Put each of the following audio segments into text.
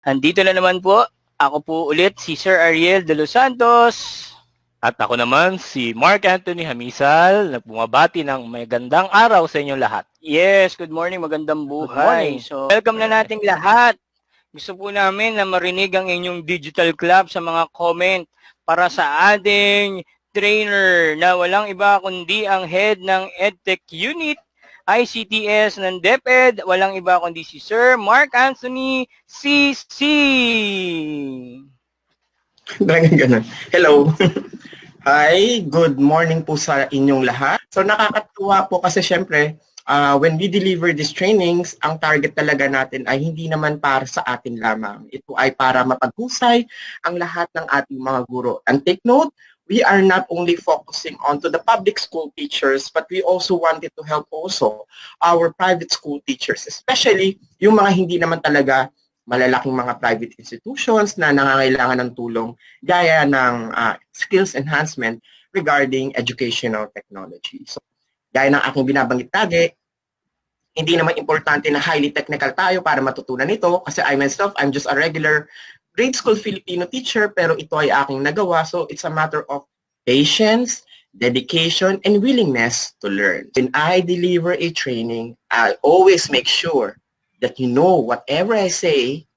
Andito na naman po, ako po ulit si Sir Ariel de los Santos. At ako naman si Mark Anthony Hamisal na bumabati ng magandang araw sa inyong lahat. Yes, good morning, magandang Good buhay. morning. So, welcome na nating lahat. Gusto po namin na marinig ang inyong digital club sa mga comment para sa ating trainer na walang iba kundi ang head ng EdTech Unit ICTS ng DepEd, walang iba kundi si Sir Mark Anthony CC. Ganun. Hello. Hi, good morning po sa inyong lahat. So nakakatuwa po kasi syempre, when we deliver these trainings, ang target talaga natin ay hindi naman para sa atin lamang. Ito ay para mapaghusay ang lahat ng ating mga guro. And take note, we are not only focusing on to the public school teachers, but we also wanted to help also our private school teachers, especially yung mga hindi naman talaga malalaking mga private institutions na nangangailangan ng tulong gaya ng skills enhancement regarding educational technology. So, gaya ng aking binabanggit lagi, hindi naman importante na highly technical tayo para matutunan ito kasi I myself, I'm just a regular grade school Filipino teacher pero ito ay aking nagawa. So, it's a matter of patience, dedication, and willingness to learn. When I deliver a training, I'll always make sure that you know whatever I say,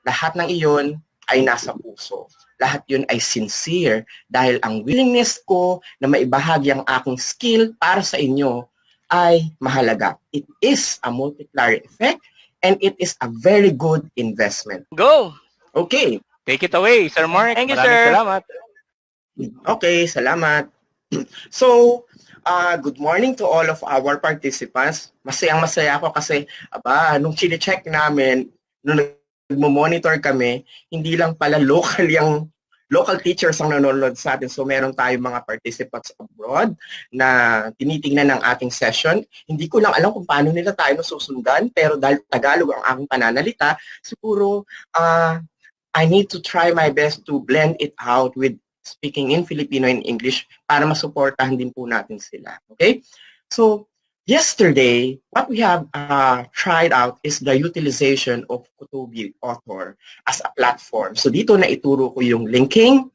lahat ng iyon ay nasa puso. Lahat yun ay sincere dahil ang willingness ko na maibahagi ang aking skill para sa inyo ay mahalaga. It is a multiplier effect and it is a very good investment. Go! Okay. Take it away, Sir Mark. Thank you, Maraming sir. salamat. Okay, salamat. So, good morning to all of our participants. Masayang-masaya ako kasi, nung chine-check namin, nung nagmo-monitor kami, hindi lang pala local teachers ang nanonood sa atin. So, meron tayong mga participants abroad na tinitingnan ng ating session. Hindi ko lang alam kung paano nila tayo nasusundan, pero dahil Tagalog ang aking pananalita, siguro I need to try my best to blend it out with speaking in Filipino and English para masuportahan din po natin sila. Okay? So, yesterday, what we have tried out is the utilization of KOTOBEE Author as a platform. So, dito na ituro ko yung linking,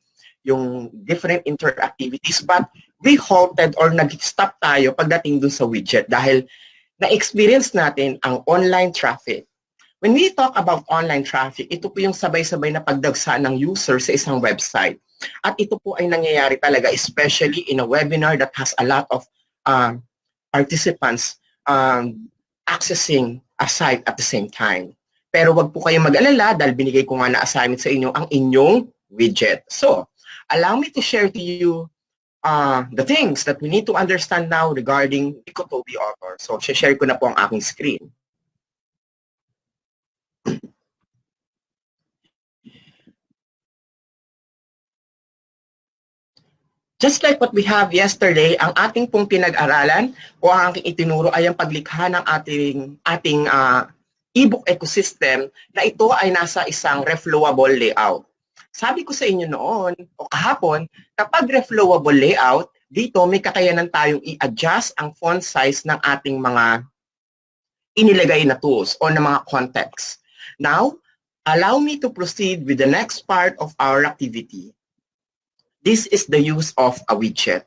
yung different interactivities, but we halted or nag-stop tayo pagdating dun sa widget dahil na-experience natin ang online traffic. When we talk about online traffic, ito po yung sabay-sabay na pagdagsa ng user sa isang website. At ito po ay nangyayari talaga, especially in a webinar that has a lot of participants accessing a site at the same time. Pero wag po kayong mag-alala dahil binigay ko nga na assignment sa inyo ang inyong widget. So, allow me to share to you the things that we need to understand now regarding the KOTOBEE Author. So, share ko na po ang aking screen. Just like what we have yesterday, ang ating pong pinag-aralan o ang aking itinuro ay ang paglikha ng ating ebook ecosystem na ito ay nasa isang reflowable layout. Sabi ko sa inyo noon o kahapon, kapag reflowable layout, dito may kakayanan tayong i-adjust ang font size ng ating mga inilagay na tools o ng mga context. Now, allow me to proceed with the next part of our activity. This is the use of a widget.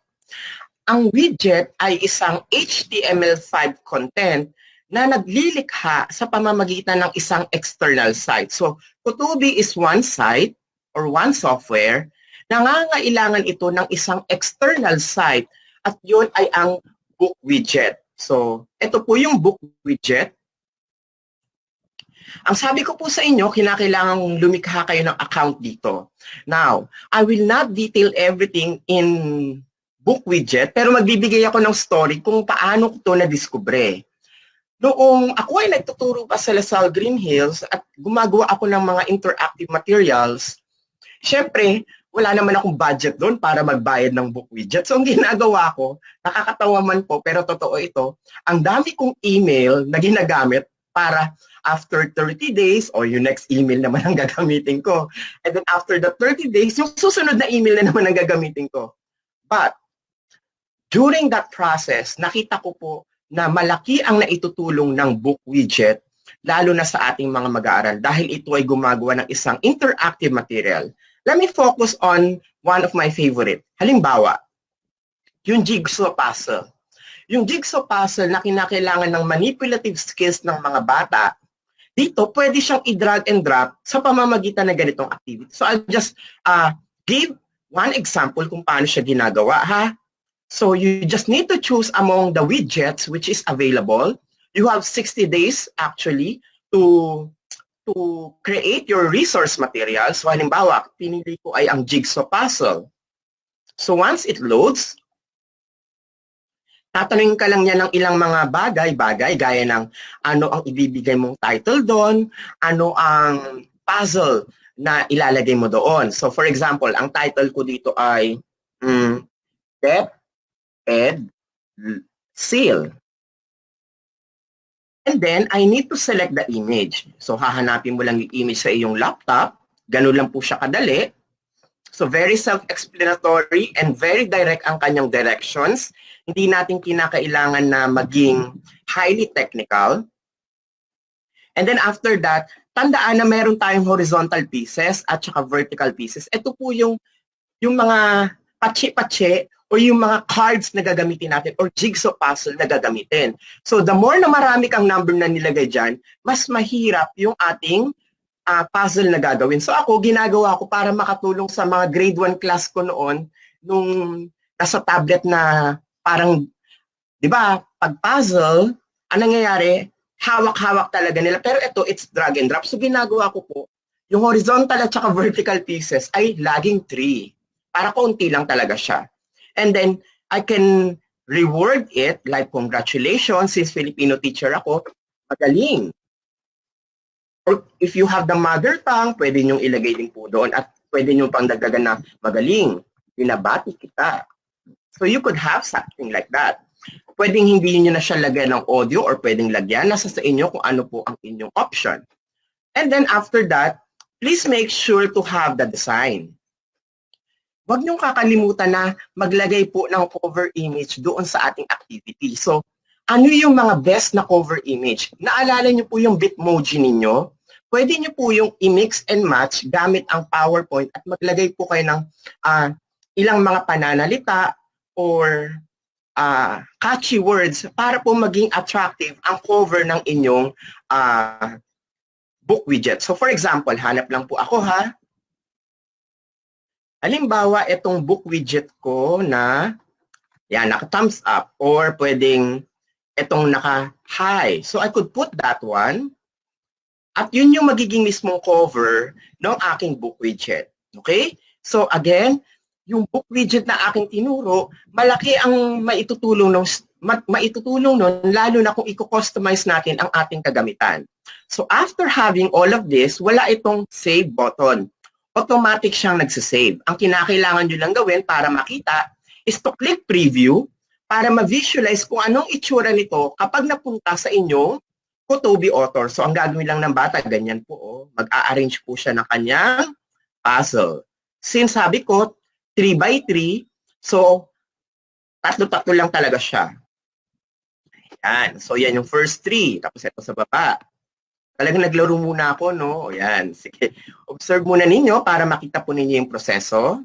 Ang widget ay isang HTML5 content na naglilikha sa pamamagitan ng isang external site. So, KOTOBEE is one site or one software. Nangangailangan ito ng isang external site at yun ay ang book widget. So, ito po yung book widget. Ang sabi ko po sa inyo, kinakailangan lumikha kayo ng account dito. Now, I will not detail everything in book widget, pero magbibigay ako ng story kung paano ko ito na-discover. Noong ako ay nagtuturo pa sa LaSalle Green Hills at gumagawa ako ng mga interactive materials, syempre, wala naman akong budget doon para magbayad ng book widget. So, ang ginagawa ko, nakakatawa man po, pero totoo ito, ang dami kong email na ginagamit para after 30 days, or yung next email naman ang gagamitin ko. And then after the 30 days, yung susunod na email na naman ang gagamitin ko. But, during that process, nakita ko po na malaki ang naitutulong ng book widget lalo na sa ating mga mag-aaral dahil ito ay gumagawa ng isang interactive material. Let me focus on one of my favorite. Halimbawa, yung jigsaw puzzle. Yung jigsaw puzzle na kinakailangan ng manipulative skills ng mga bata, dito pwede siyang i-drag and drop sa pamamagitan ng ganitong activity. So I'll just give one example kung paano siya ginagawa, ha? So you just need to choose among the widgets which is available. You have 60 days actually to create your resource material. So halimbawa, pinili ko ay ang jigsaw puzzle. So once it loads, tatanungin ka lang niya ng ilang mga bagay gaya ng ano ang ibibigay mong title doon, ano ang puzzle na ilalagay mo doon. So for example, ang title ko dito ay Step, Ed, Seal. And then, I need to select the image. So, hahanapin mo lang yung image sa iyong laptop. Ganun lang po siya kadali. So, very self-explanatory and very direct ang kanyang directions. Hindi natin kinakailangan na maging highly technical. And then after that, tandaan na meron tayong horizontal pieces at saka vertical pieces. Ito po yung mga patsi-patsi o yung mga cards na gagamitin natin or jigsaw puzzle na gagamitin. So the more na marami kang number na nilagay dyan, mas mahirap yung ating puzzle na gagawin. So ako, ginagawa ko para makatulong sa mga grade 1 class ko noon, nung nasa tablet na parang, di ba, pag puzzle, anong nangyayari? Hawak-hawak talaga nila. Pero ito, it's drag and drop. So ginagawa ko po, yung horizontal at saka vertical pieces ay laging 3. Para konti lang talaga siya. And then, I can reward it like congratulations, since Filipino teacher ako, magaling. Or if you have the mother tongue, pwede nyong ilagay din po doon at pwede nyong pangdagdagan na magaling, binabati kita. So you could have something like that. Pwedeng hindi nyo na siya lagyan ng audio or pwedeng lagyan, nasa sa inyo kung ano po ang inyong option. And then after that, please make sure to have the design. Huwag niyong kakalimutan na maglagay po ng cover image doon sa ating activity. So, ano yung mga best na cover image? Naalala niyo po yung Bitmoji ninyo? Pwede niyo po yung i-mix and match gamit ang PowerPoint at maglagay po kayo ng ilang mga pananalita or catchy words para po maging attractive ang cover ng inyong book widget. So, for example, hanap lang po ako, ha? Halimbawa, itong book widget ko na, yan, naka-thumbs up or pwedeng itong naka-high. So, I could put that one at yun yung magiging mismong cover ng aking book widget. Okay? So, again, yung book widget na aking tinuro, malaki ang maitutulong nun, lalo na kung i-customize natin ang ating kagamitan. So, after having all of this, wala itong save button. Automatic siyang nagsisave. Ang kinakailangan nyo lang gawin para makita is to click preview para ma-visualize kung anong itsura nito kapag napunta sa inyong KOTOBEE author. So, ang gagawin lang ng bata, ganyan po. Mag-a-arrange po siya ng kanyang puzzle. Since sabi ko, 3x3, so, tatlo-tatlo lang talaga siya. Yan. So, yan yung first 3. Tapos ito sa baba. Talagang naglaro muna ako, no? Yan. Sige. Observe muna ninyo para makita po ninyo yung proseso.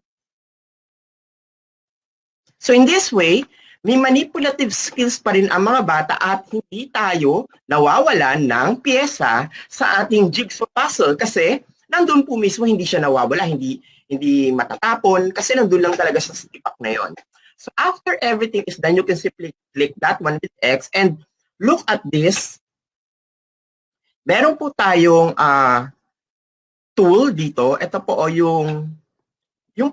So, in this way, may manipulative skills pa rin ang mga bata at hindi tayo nawawalan ng pyesa sa ating jigsaw puzzle kasi nandun po mismo hindi siya nawawala, hindi matatapon kasi nandun lang talaga sa tipak na yon. So, after everything is done, you can simply click that one with X and look at this. Meron po tayong tool dito. Ito po yung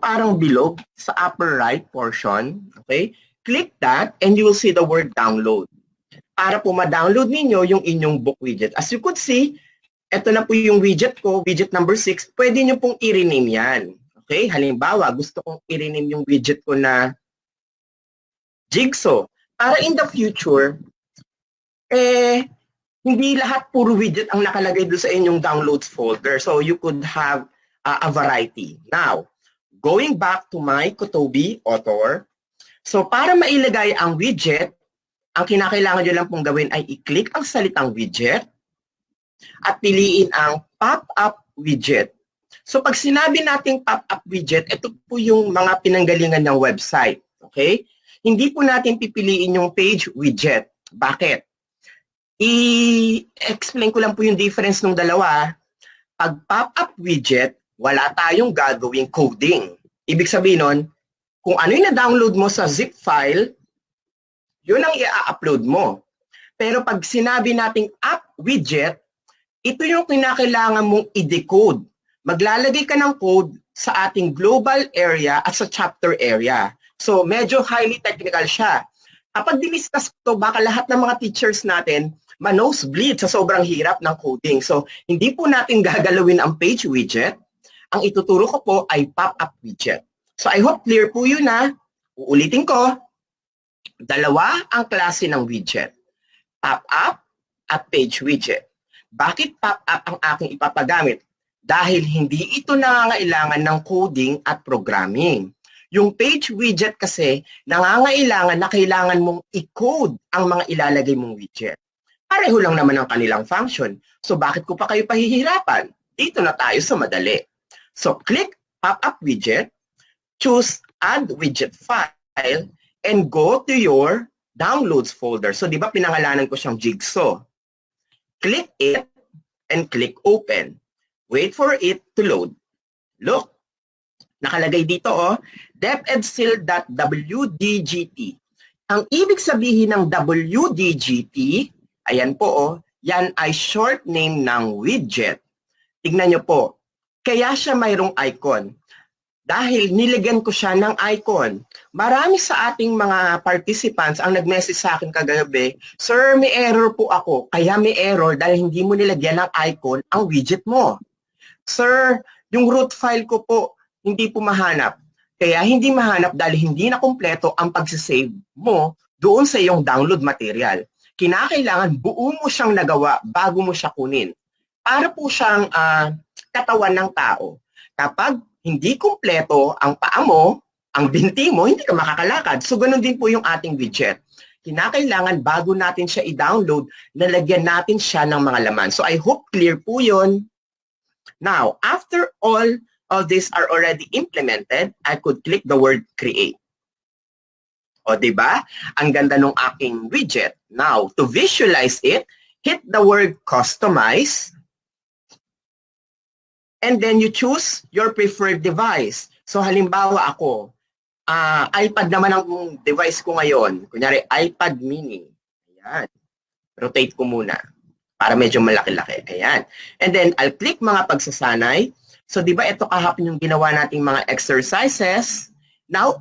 parang bilog sa upper right portion. Okay? Click that and you will see the word download. Para po ma-download ninyo yung inyong book widget. As you could see, ito na po yung widget ko, widget number 6. Pwede nyo pong i-rename yan. Okay? Halimbawa, gusto kong i-rename yung widget ko na jigsaw. Para in the future, hindi lahat puro widget ang nakalagay doon sa inyong downloads folder. So you could have a variety. Now, going back to my KOTOBEE author, so para mailagay ang widget, ang kinakailangan nyo lang pong gawin ay i-click ang salitang widget. at piliin ang pop-up widget. So pag sinabi nating pop-up widget, ito po yung mga pinanggalingan ng website. Okay? Hindi po natin pipiliin yung page widget. Bakit? I-explain ko lang po yung difference ng dalawa. Pag pop-up widget, wala tayong gagawing coding. Ibig sabihin nun, kung ano yung na-download mo sa zip file, yun ang i-upload mo. Pero pag sinabi nating app widget, ito yung kinakailangan mong i-decode. Maglalagay ka ng code sa ating global area at sa chapter area. So, medyo highly technical siya. Kapag diniscuss ko, baka lahat ng mga teachers natin ma-nosebleed sa sobrang hirap ng coding. So, hindi po natin gagalawin ang page widget. Ang ituturo ko po ay pop-up widget. So, I hope clear po yun na. Uulitin ko. Dalawa ang klase ng widget. Pop-up at page widget. Bakit pop-up ang aking ipapagamit? Dahil hindi ito nangangailangan ng coding at programming. Yung page widget kasi, nangangailangan na kailangan mong i-code ang mga ilalagay mong widget. Pareho lang naman ang kanilang function. So bakit ko pa kayo pahihirapan? Dito na tayo sa madali. So click pop-up widget, choose add widget file, and go to your downloads folder. So di ba pinangalanan ko siyang Jigsaw? Click it and click open. Wait for it to load. Look, nakalagay dito depedsil.wdgt. Ang ibig sabihin ng WDGT, ayan po yan ay short name ng widget. Tignan nyo po, kaya siya mayroong icon. Dahil nilagyan ko siya ng icon. Marami sa ating mga participants ang nag-message sa akin kagabi, Sir, may error po ako. Kaya may error dahil hindi mo nilagyan ng icon ang widget mo. Sir, yung root file ko po, hindi po mahanap. Kaya hindi mahanap dahil hindi na kumpleto ang pagsisave mo doon sa iyong download material. Kinakailangan buo mo siyang nagawa bago mo siya kunin. Para po siyang katawan ng tao. Kapag hindi kumpleto ang paa mo, ang binti mo, hindi ka makakalakad. So, ganun din po yung ating widget. Kinakailangan bago natin siya i-download, nalagyan natin siya ng mga laman. So, I hope clear po yun. Now, after all of these are already implemented, I could click the word create. O, diba? Ang ganda ng aking widget. Now, to visualize it, hit the word customize. And then you choose your preferred device. So halimbawa ako, iPad naman ang device ko ngayon. Kunyari, iPad mini. Ayan. Rotate ko muna para medyo malaki-laki. Ayan. And then I'll click mga pagsasanay. So di ba ito kahapon yung ginawa nating mga exercises. Now,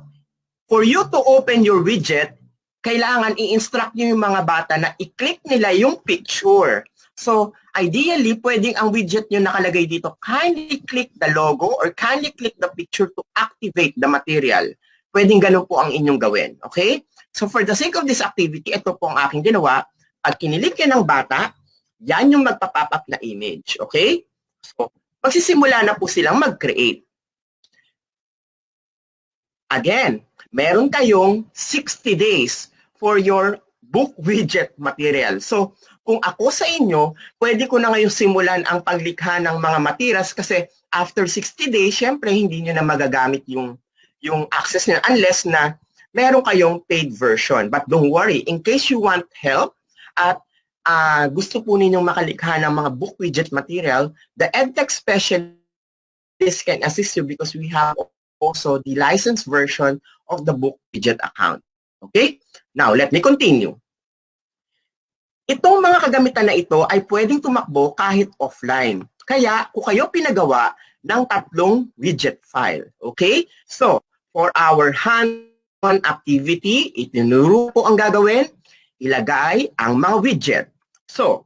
for you to open your widget, kailangan i-instruct nyo yung mga bata na i-click nila yung picture. So, ideally, pwedeng ang widget nyo nakalagay dito, kindly click the logo or kindly click the picture to activate the material. Pwedeng ganun po ang inyong gawin. Okay? So, for the sake of this activity, ito po ang aking ginawa. Pag kinilik yan ng bata, yan yung magpa-pop up na image. Okay? So, magsisimula na po silang mag-create. Again, meron kayong 60 days for your book widget material. So, kung ako sa inyo, pwede ko na ngayon simulan ang paglikha ng mga materials kasi after 60 days, syempre hindi nyo na magagamit yung access nyo unless na meron kayong paid version. But don't worry, in case you want help at gusto po ninyong makalikha ng mga book widget material, the EdTEch specialist can assist you because we have also the licensed version of the book widget account. Okay? Now, let me continue. Itong mga kagamitan na ito ay pwedeng tumakbo kahit offline. Kaya, kung kayo pinagawa ng 3 widget file. Okay? So, for our hands-on activity, itinuro po ang gagawin, ilagay ang mga widget. So,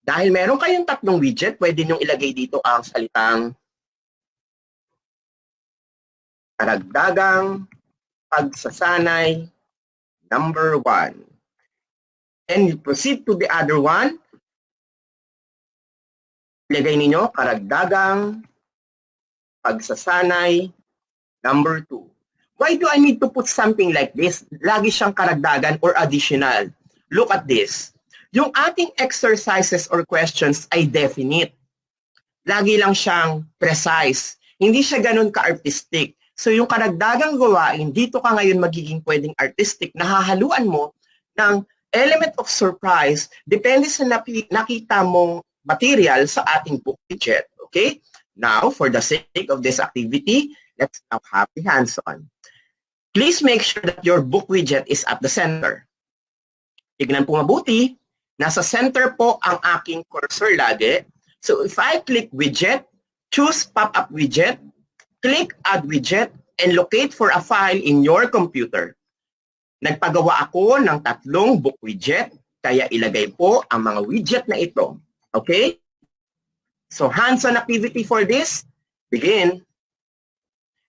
dahil meron kayong 3 widget, pwede nyo ilagay dito ang salitang karagdagang pagsasanay number 1. And you proceed to the other one. Ilagay ninyo, karagdagang pagsasanay number 2. Why do I need to put something like this? Lagi siyang karagdagan or additional. Look at this. Yung ating exercises or questions ay definite. Lagi lang siyang precise. Hindi siya ganun ka-artistic. So yung karagdagang gawain, dito ka ngayon magiging pwedeng artistic, nahahaluan mo ng element of surprise, depende sa nakita mong material sa ating book widget. Okay? Now, for the sake of this activity, let's now have the hands-on. Please make sure that your book widget is at the center. Tignan po mabuti, nasa center po ang aking cursor lagi. So if I click widget, choose pop-up widget, click add widget, and locate for a file in your computer. Nagpagawa ako ng 3 book widget, kaya ilagay po ang mga widget na ito. Okay? So hands-on activity for this, begin.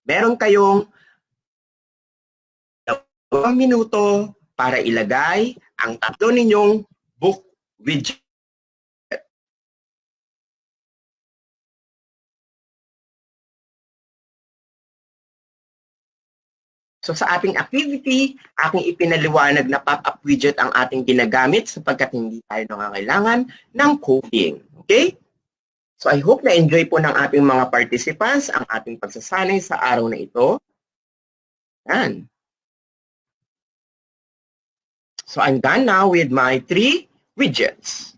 Meron kayong 2 minuto para ilagay ang 3 ninyong book widget. So sa ating activity, aking ipinaliwanag na pop-up widget ang ating ginagamit sapagkat hindi tayo nangangailangan ng coding. Okay? So I hope na-enjoy po ng ating mga participants ang ating pagsasanay sa araw na ito. Yan. So I'm done now with my 3 widgets.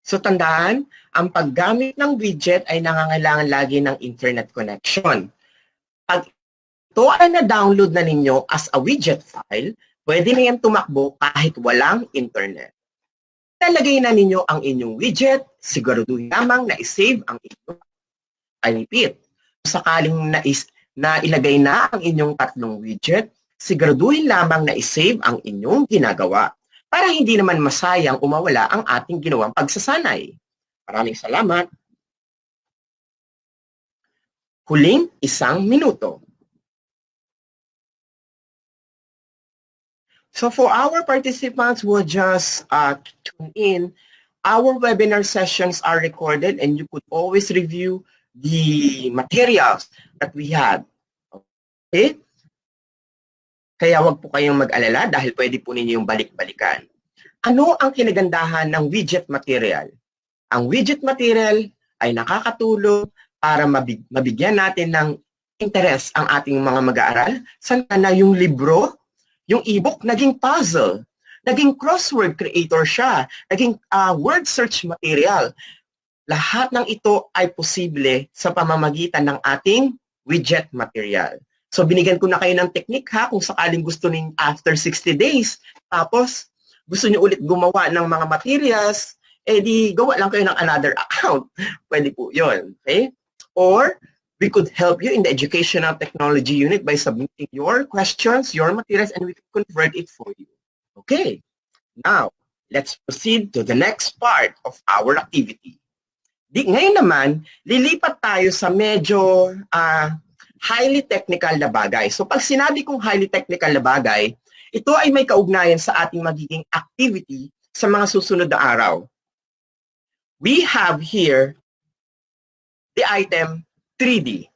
So tandaan, ang paggamit ng widget ay nangangailangan lagi ng internet connection. Pag ito ay na-download na ninyo as a widget file, pwede na yan tumakbo kahit walang internet. Talagay na ninyo ang inyong widget, siguraduhin lamang na isave ang inyong. I repeat, sakaling na ilagay na ang inyong 3 widget, siguraduhin lamang na isave ang inyong ginagawa para hindi naman masayang mawala ang ating ginawang pagsasanay. Maraming salamat. Huling 1 minuto. So for our participants who just tune in, our webinar sessions are recorded and you could always review the materials that we had. Okay? Kaya wag po kayong mag-alala dahil pwede po ninyo yung balik-balikan. Ano ang kinagandahan ng widget material? Ang widget material ay nakakatulong para mabigyan natin ng interest ang ating mga mag-aaral. Saan na yung libro, yung ebook, naging puzzle, naging crossword creator siya, naging word search material. Lahat ng ito ay posible sa pamamagitan ng ating widget material. So binigyan ko na kayo ng technique ha, kung sakaling gusto ninyo after 60 days, tapos gusto niyo ulit gumawa ng mga materials, di gawa lang kayo ng another account. Pwede po yun. Okay? Or we could help you in the educational technology unit by submitting your questions, your materials, and we can convert it for you. Okay. Now, let's proceed to the next part of our activity. Ngayon naman, lilipat tayo sa medyo highly technical na bagay. So pag sinabi kong highly technical na bagay, ito ay may kaugnayan sa ating magiging activity sa mga susunod na araw. We have here the item 3D.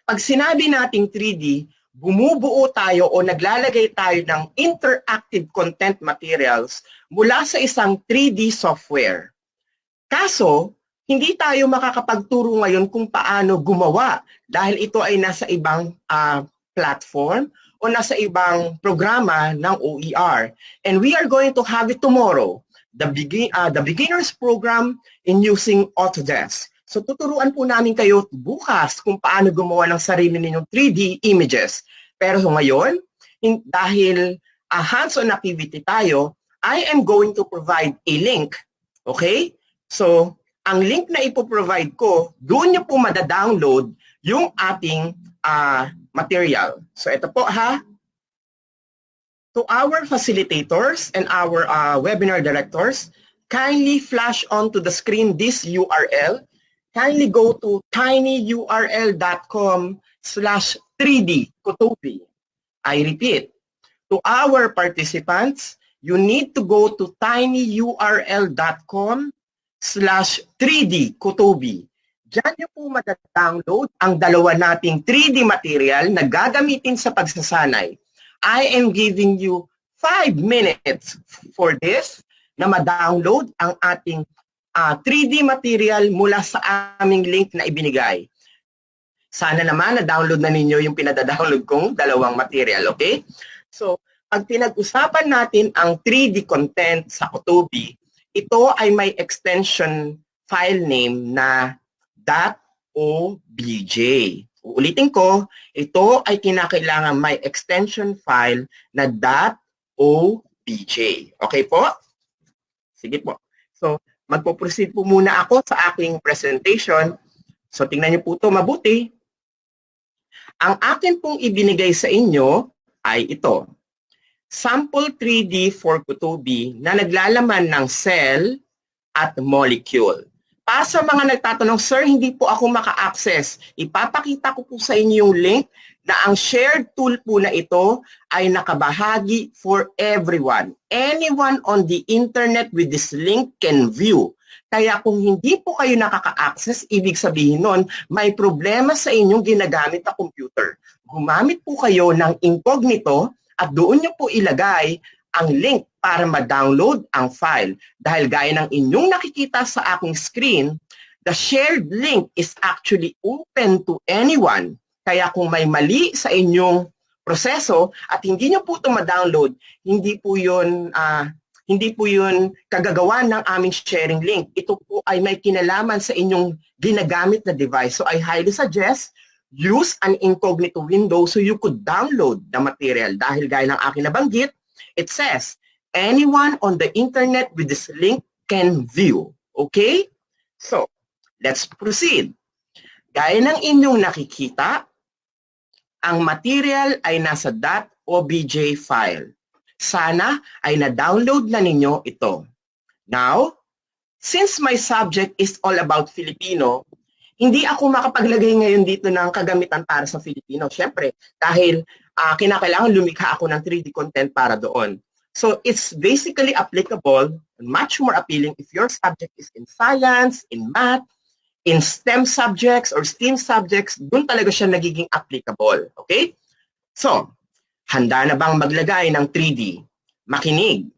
Pag sinabi nating 3D, bumubuo tayo o naglalagay tayo ng interactive content materials mula sa isang 3D software. Kaso, hindi tayo makakapagturo ngayon kung paano gumawa dahil ito ay nasa ibang platform o nasa ibang programa ng OER. And we are going to have it tomorrow, the beginner's program in using Autodesk. So tuturuan po namin kayo bukas kung paano gumawa ng sarili ninyong 3D images. Pero ngayon, dahil hands-on activity tayo, I am going to provide a link. Okay? So, ang link na ipoprovide ko, doon nyo po madadownload yung ating material. So ito po ha. To our facilitators and our webinar directors, kindly flash onto the screen this URL. Kindly go to tinyurl.com/3D KOTOBEE. I repeat, to our participants, you need to go to tinyurl.com/3D KOTOBEE. Diyan niyo po matadownload ang dalawa nating 3D material na gagamitin sa pagsasanay. I am giving you 5 minutes for this na ma-download ang ating 3D material mula sa aming link na ibinigay. Sana naman na-download na ninyo yung pinadadownload kong dalawang material, okay? So, pag pinag-usapan natin ang 3D content sa KOTOBEE, ito ay may extension file name na .obj. Uulitin ko, ito ay kinakailangan may extension file na .obj. Okay po? Sige po. So, magpo-proceed po muna ako sa aking presentation. So, tingnan niyo po ito mabuti. Ang akin pong ibinigay sa inyo ay ito. Sample 3D for KOTOBEE na naglalaman ng cell at molecule. Para sa mga nagtatanong, sir, hindi po ako maka-access. Ipapakita ko po sa inyo yung link na ang shared tool po na ito ay nakabahagi for everyone. Anyone on the internet with this link can view. Kaya kung hindi po kayo nakaka-access, ibig sabihin nun, may problema sa inyong ginagamit na computer. Gumamit po kayo ng incognito at doon nyo po ilagay ang link para ma-download ang file. Dahil gaya ng inyong nakikita sa aking screen, the shared link is actually open to anyone. Kaya kung may mali sa inyong proseso at hindi nyo po ito ma-download, hindi po yun kagagawan ng aming sharing link. Ito po ay may kinalaman sa inyong ginagamit na device. So I highly suggest use an incognito window so you could download the material. Dahil gaya ng aking nabanggit, it says, anyone on the internet with this link can view. Okay? So, let's proceed. Gaya ng inyong nakikita, ang material ay nasa .obj file. Sana ay na-download na ninyo ito. Now, since my subject is all about Filipino, hindi ako makapaglagay ngayon dito ng kagamitan para sa Filipino. Siyempre, dahil kinakailangan lumikha ako ng 3D content para doon. So, it's basically applicable and much more appealing if your subject is in science, in math, in STEM subjects or STEAM subjects, doon talaga siya nagiging applicable. Okay? So, handa na bang maglagay ng 3D? Makinig.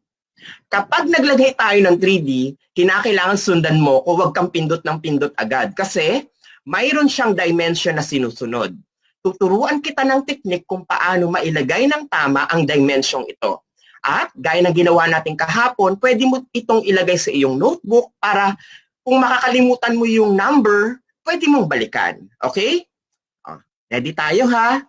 Kapag naglagay tayo ng 3D, kinakailangan sundan mo kung huwag kang pindot ng pindot agad kasi mayroon siyang dimension na sinusunod. Tuturuan kita ng teknik kung paano mailagay ng tama ang dimension ito. At gaya ng ginawa natin kahapon, pwede mo itong ilagay sa iyong notebook para kung makakalimutan mo yung number, pwede mong balikan. Okay? Ready tayo ha?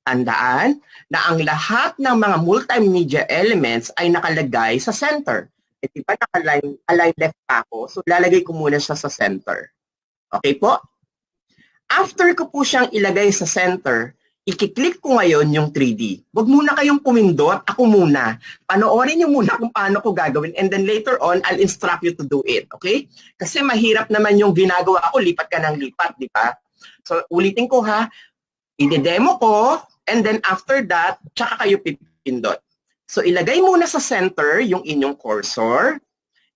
Tandaan na ang lahat ng mga multimedia elements ay nakalagay sa center. E diba naka-align left pa ako? So lalagay ko muna siya sa center. Okay po? After ko po siyang ilagay sa center, i-click ko ngayon yung 3D. Huwag muna kayong pumindot, ako muna. Panoorin niyo muna kung paano ko gagawin and then later on, I'll instruct you to do it. Okay? Kasi mahirap naman yung ginagawa ko, lipat ka ng lipat, di ba? So ulitin ko ha, i-demo ko and then after that, tsaka kayo pipindot. So ilagay muna sa center yung inyong cursor,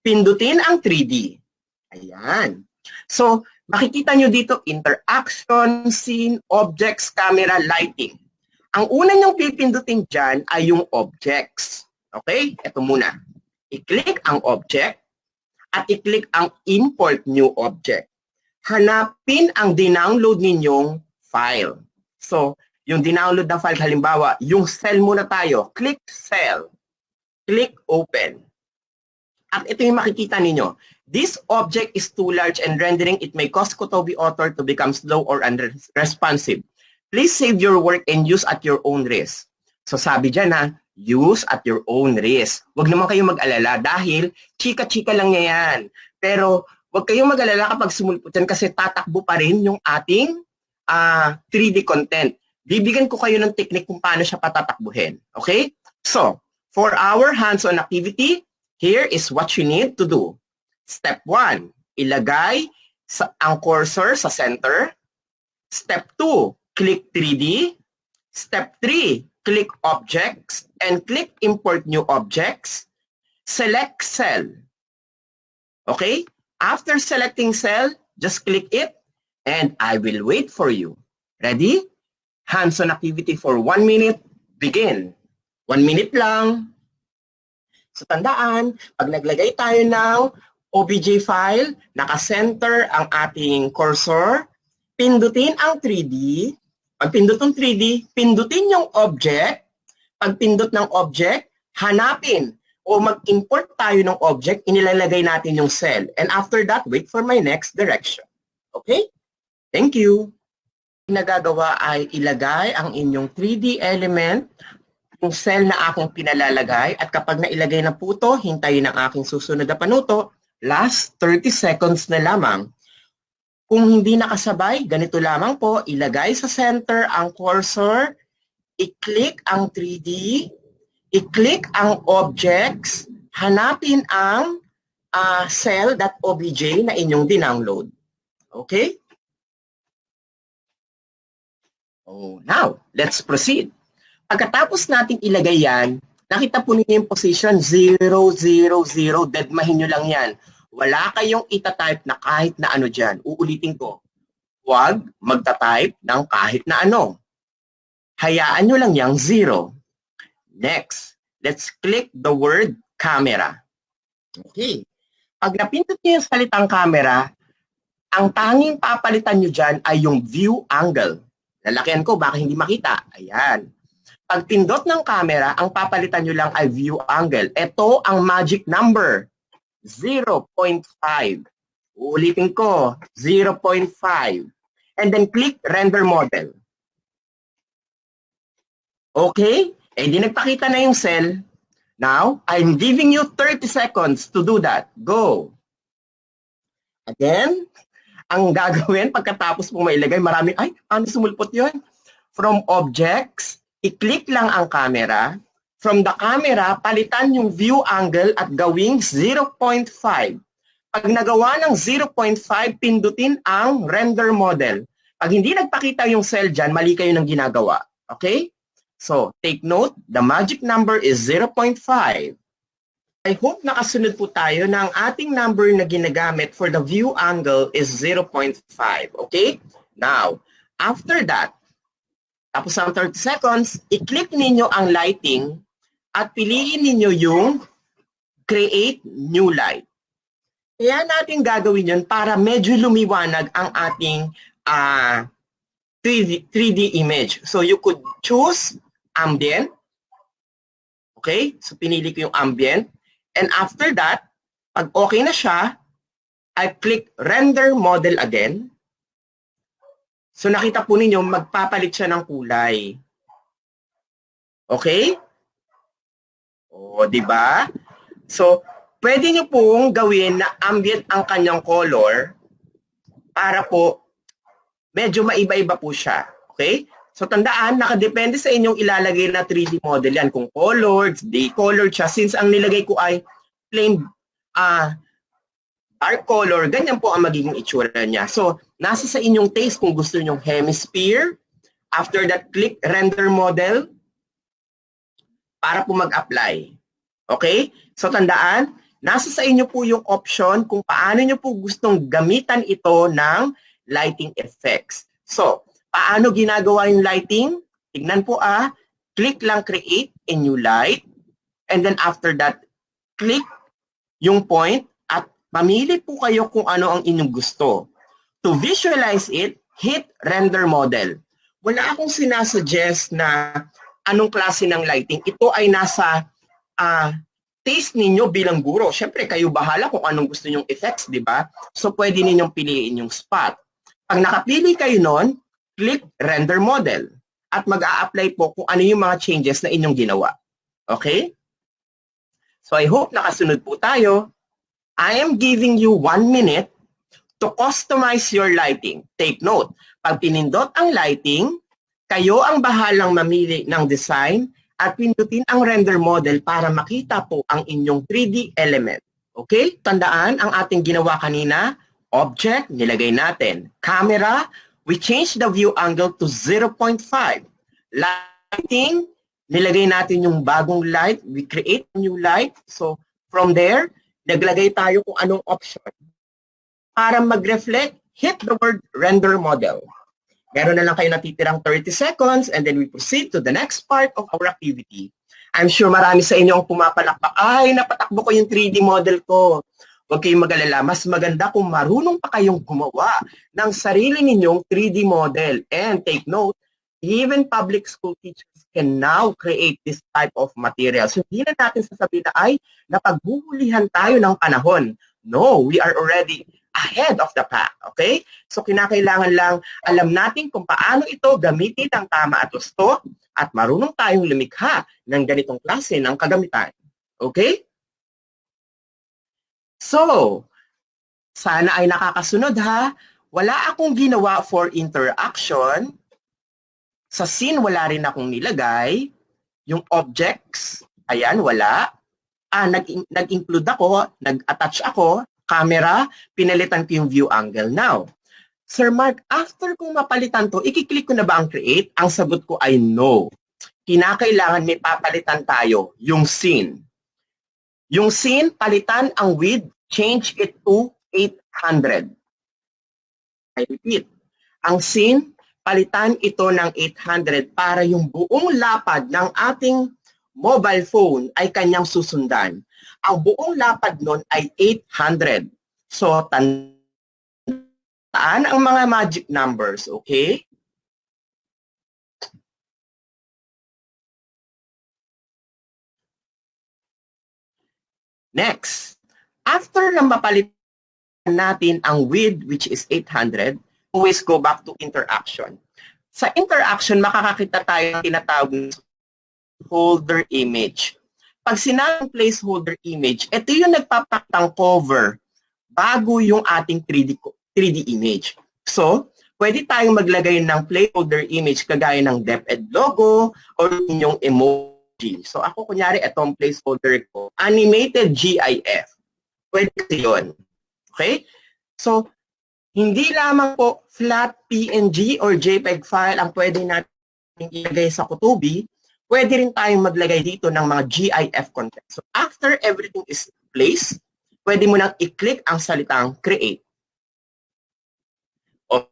pindutin ang 3D. Ayan. So, makikita nyo dito, interaction, scene, objects, camera, lighting. Ang una nyong pipindutin dyan ay yung objects. Okay? Ito muna. I-click ang object at i-click ang import new object. Hanapin ang dinownload ninyong file. So, yung dinownload na file, halimbawa, yung cell muna tayo. Click cell. Click open. At ito yung makikita ninyo. This object is too large and rendering it may cause KOTOBEE author to become slow or unresponsive. Please save your work and use at your own risk. So sabi dyan ha, use at your own risk. Huwag naman kayong mag-alala dahil chika-chika lang niya yan. Pero huwag kayong mag-alala kapag sumulpot yan kasi tatakbo pa rin yung ating 3D content. Bibigyan ko kayo ng technique kung paano siya patatakbuhin. Okay? So, for our hands-on activity, here is what you need to do. Step 1, ilagay ang cursor sa center. Step 2, click 3D. Step 3, click objects and click import new objects. Select cell. Okay? After selecting cell, Just click it and I will wait for you. Ready? Hands-on activity for 1 minute. Begin. 1 minute lang. So tandaan, pag naglagay tayo ng OBJ file, naka-center ang ating cursor, pindutin ang 3D. Pag pindot ng 3D, pindutin yung object. Pag pindot ng object, hanapin o mag-import tayo ng object, inilalagay natin yung cell. And after that, wait for my next direction. Okay? Thank you. Nagagawa ay ilagay ang inyong 3D element, yung cell na aking pinalalagay, at kapag nailagay na po ito, hintayin ang aking susunod na panuto, last 30 seconds na lamang. Kung hindi nakasabay, ganito lamang po, ilagay sa center ang cursor, i-click ang 3D, i-click ang objects, hanapin ang cell.obj na inyong dinownload. Okay? Oh, now, let's proceed. Pagkatapos nating ilagay yan, nakita po ninyo yung position 0, 0, 0, deadmahin nyo lang yan. Wala kayong itatype na kahit na ano dyan. Uulitin ko, huwag magtatype ng kahit na ano. Hayaan nyo lang yung 0. Next, let's click the word camera. Okay. Pag napindot nyo yung salitang camera, ang tanging papalitan nyo dyan ay yung view angle. Lalakihan ko, baka hindi makita. Ayan. Pag pindot ng camera, ang papalitan nyo lang ay view angle. Ito ang magic number, 0.5. Uulitin ko, 0.5. And then click render model. Okay? Eh di nagpakita na yung cell. Now, I'm giving you 30 seconds to do that. Go. Again, ang gagawin pagkatapos mo mailagay, maraming, ay, paano sumulpot yun? From objects, i-click lang ang camera. From the camera, palitan yung view angle at gawing 0.5. Pag nagawa ng 0.5, pindutin ang render model. Pag hindi nagpakita yung cell dyan, mali kayo ng ginagawa. Okay? So, take note, the magic number is 0.5. I hope nakasunod po tayo na ang ating number na ginagamit for the view angle is 0.5. Okay? Now, after that, tapos ang 30 seconds, i-click ninyo ang lighting at piliin ninyo yung create new light. Kaya natin gagawin yun para medyo lumiwanag ang ating 3D image. So, you could choose ambient. Okay? So, pinili ko yung ambient. And after that, pag okay na siya, I click render model again. So, nakita po ninyo, magpapalit siya ng kulay. Okay? O, di ba? So, pwede nyo pong gawin na ambient ang kanyang color para po medyo maiba-iba po siya. Okay? So, tandaan, nakadepende sa inyong ilalagay na 3D model yan. Kung colored, decolored siya. Since ang nilagay ko ay plain dark color, ganyan po ang magiging itsura niya. So, nasa sa inyong taste kung gusto nyong hemisphere. After that, click render model para po mag-apply. Okay? So, tandaan, nasa sa inyo po yung option kung paano nyo po gustong gamitan ito ng lighting effects. So, paano ginagawa yung lighting? Tignan po click lang create a new light. And then after that, click yung point at mamili po kayo kung ano ang inyong gusto. To visualize it, hit render model. Wala akong sinasuggest na anong klase ng lighting. Ito ay nasa taste ninyo bilang guro. Siyempre, kayo bahala kung anong gusto nyong effects, di ba? So, pwede ninyong piliin yung spot. Pag nakapili kayo nun, click render model at mag-a-apply po kung ano yung mga changes na inyong ginawa. Okay? So, I hope nakasunod po tayo. I am giving you 1 minute to customize your lighting. Take note, pag pinindot ang lighting, kayo ang bahalang mamili ng design at pindutin ang render model para makita po ang inyong 3D element. Okay? Tandaan ang ating ginawa kanina, object, nilagay natin. Camera, we change the view angle to 0.5. Lighting, nilagay natin yung bagong light. We create a new light. So, from there, naglagay tayo kung anong option. Para mag-reflect hit the word render model. Meron na lang kayo natitirang 30 seconds and then we proceed to the next part of our activity. I'm sure marami sa inyo ang pumapalakpak, ay, napatakbo ko yung 3D model ko. Huwag kayong mag-alala, mas maganda kung marunong pa kayong gumawa ng sarili ninyong 3D model. And take note, even public school teachers can now create this type of materials. So, hindi na natin sasabihin na ay napaghuhulihan tayo ng panahon. No, we are already ahead of the pack, okay? So, kinakailangan lang alam natin kung paano ito gamitin ng tama at gusto at marunong tayong lumikha ng ganitong klase ng kagamitan. Okay? So, sana ay nakakasunod ha. Wala akong ginawa for interaction. Sa scene, wala rin akong nilagay. Yung objects, ayan, wala. Nag-include ako, nag-attach ako, camera, pinalitan ko yung view angle. Now, Sir Mark, after kong mapalitan to, ikiklik ko na ba ang create? Ang sagot ko ay no. Kinakailangan may papalitan tayo, yung scene. Yung scene, palitan ang width, change it to 800. I repeat, ang scene, palitan ito ng 800 para yung buong lapad ng ating mobile phone ay kanyang susundan. Ang buong lapad nun ay 800. So, tandaan ang mga magic numbers, okay? Next, after na mapalitan natin ang width, which is 800, always go back to interaction. Sa interaction, makakakita tayo ng tinatawag na placeholder image. Pag sinabing placeholder image, ito yung nagpapaktang cover bago yung ating 3D image. So, pwede tayong maglagay ng placeholder image kagaya ng DepEd logo or yung emoji. So, ako kunyari, itong placeholder ko, animated GIF. Pwede kasi yun. Okay? So, hindi lamang po flat PNG or JPEG file ang pwede natin ilagay sa KOTOBEE, pwede rin tayong maglagay dito ng mga GIF content. So, after everything is placed, pwede mo nang i-click ang salitang create. O,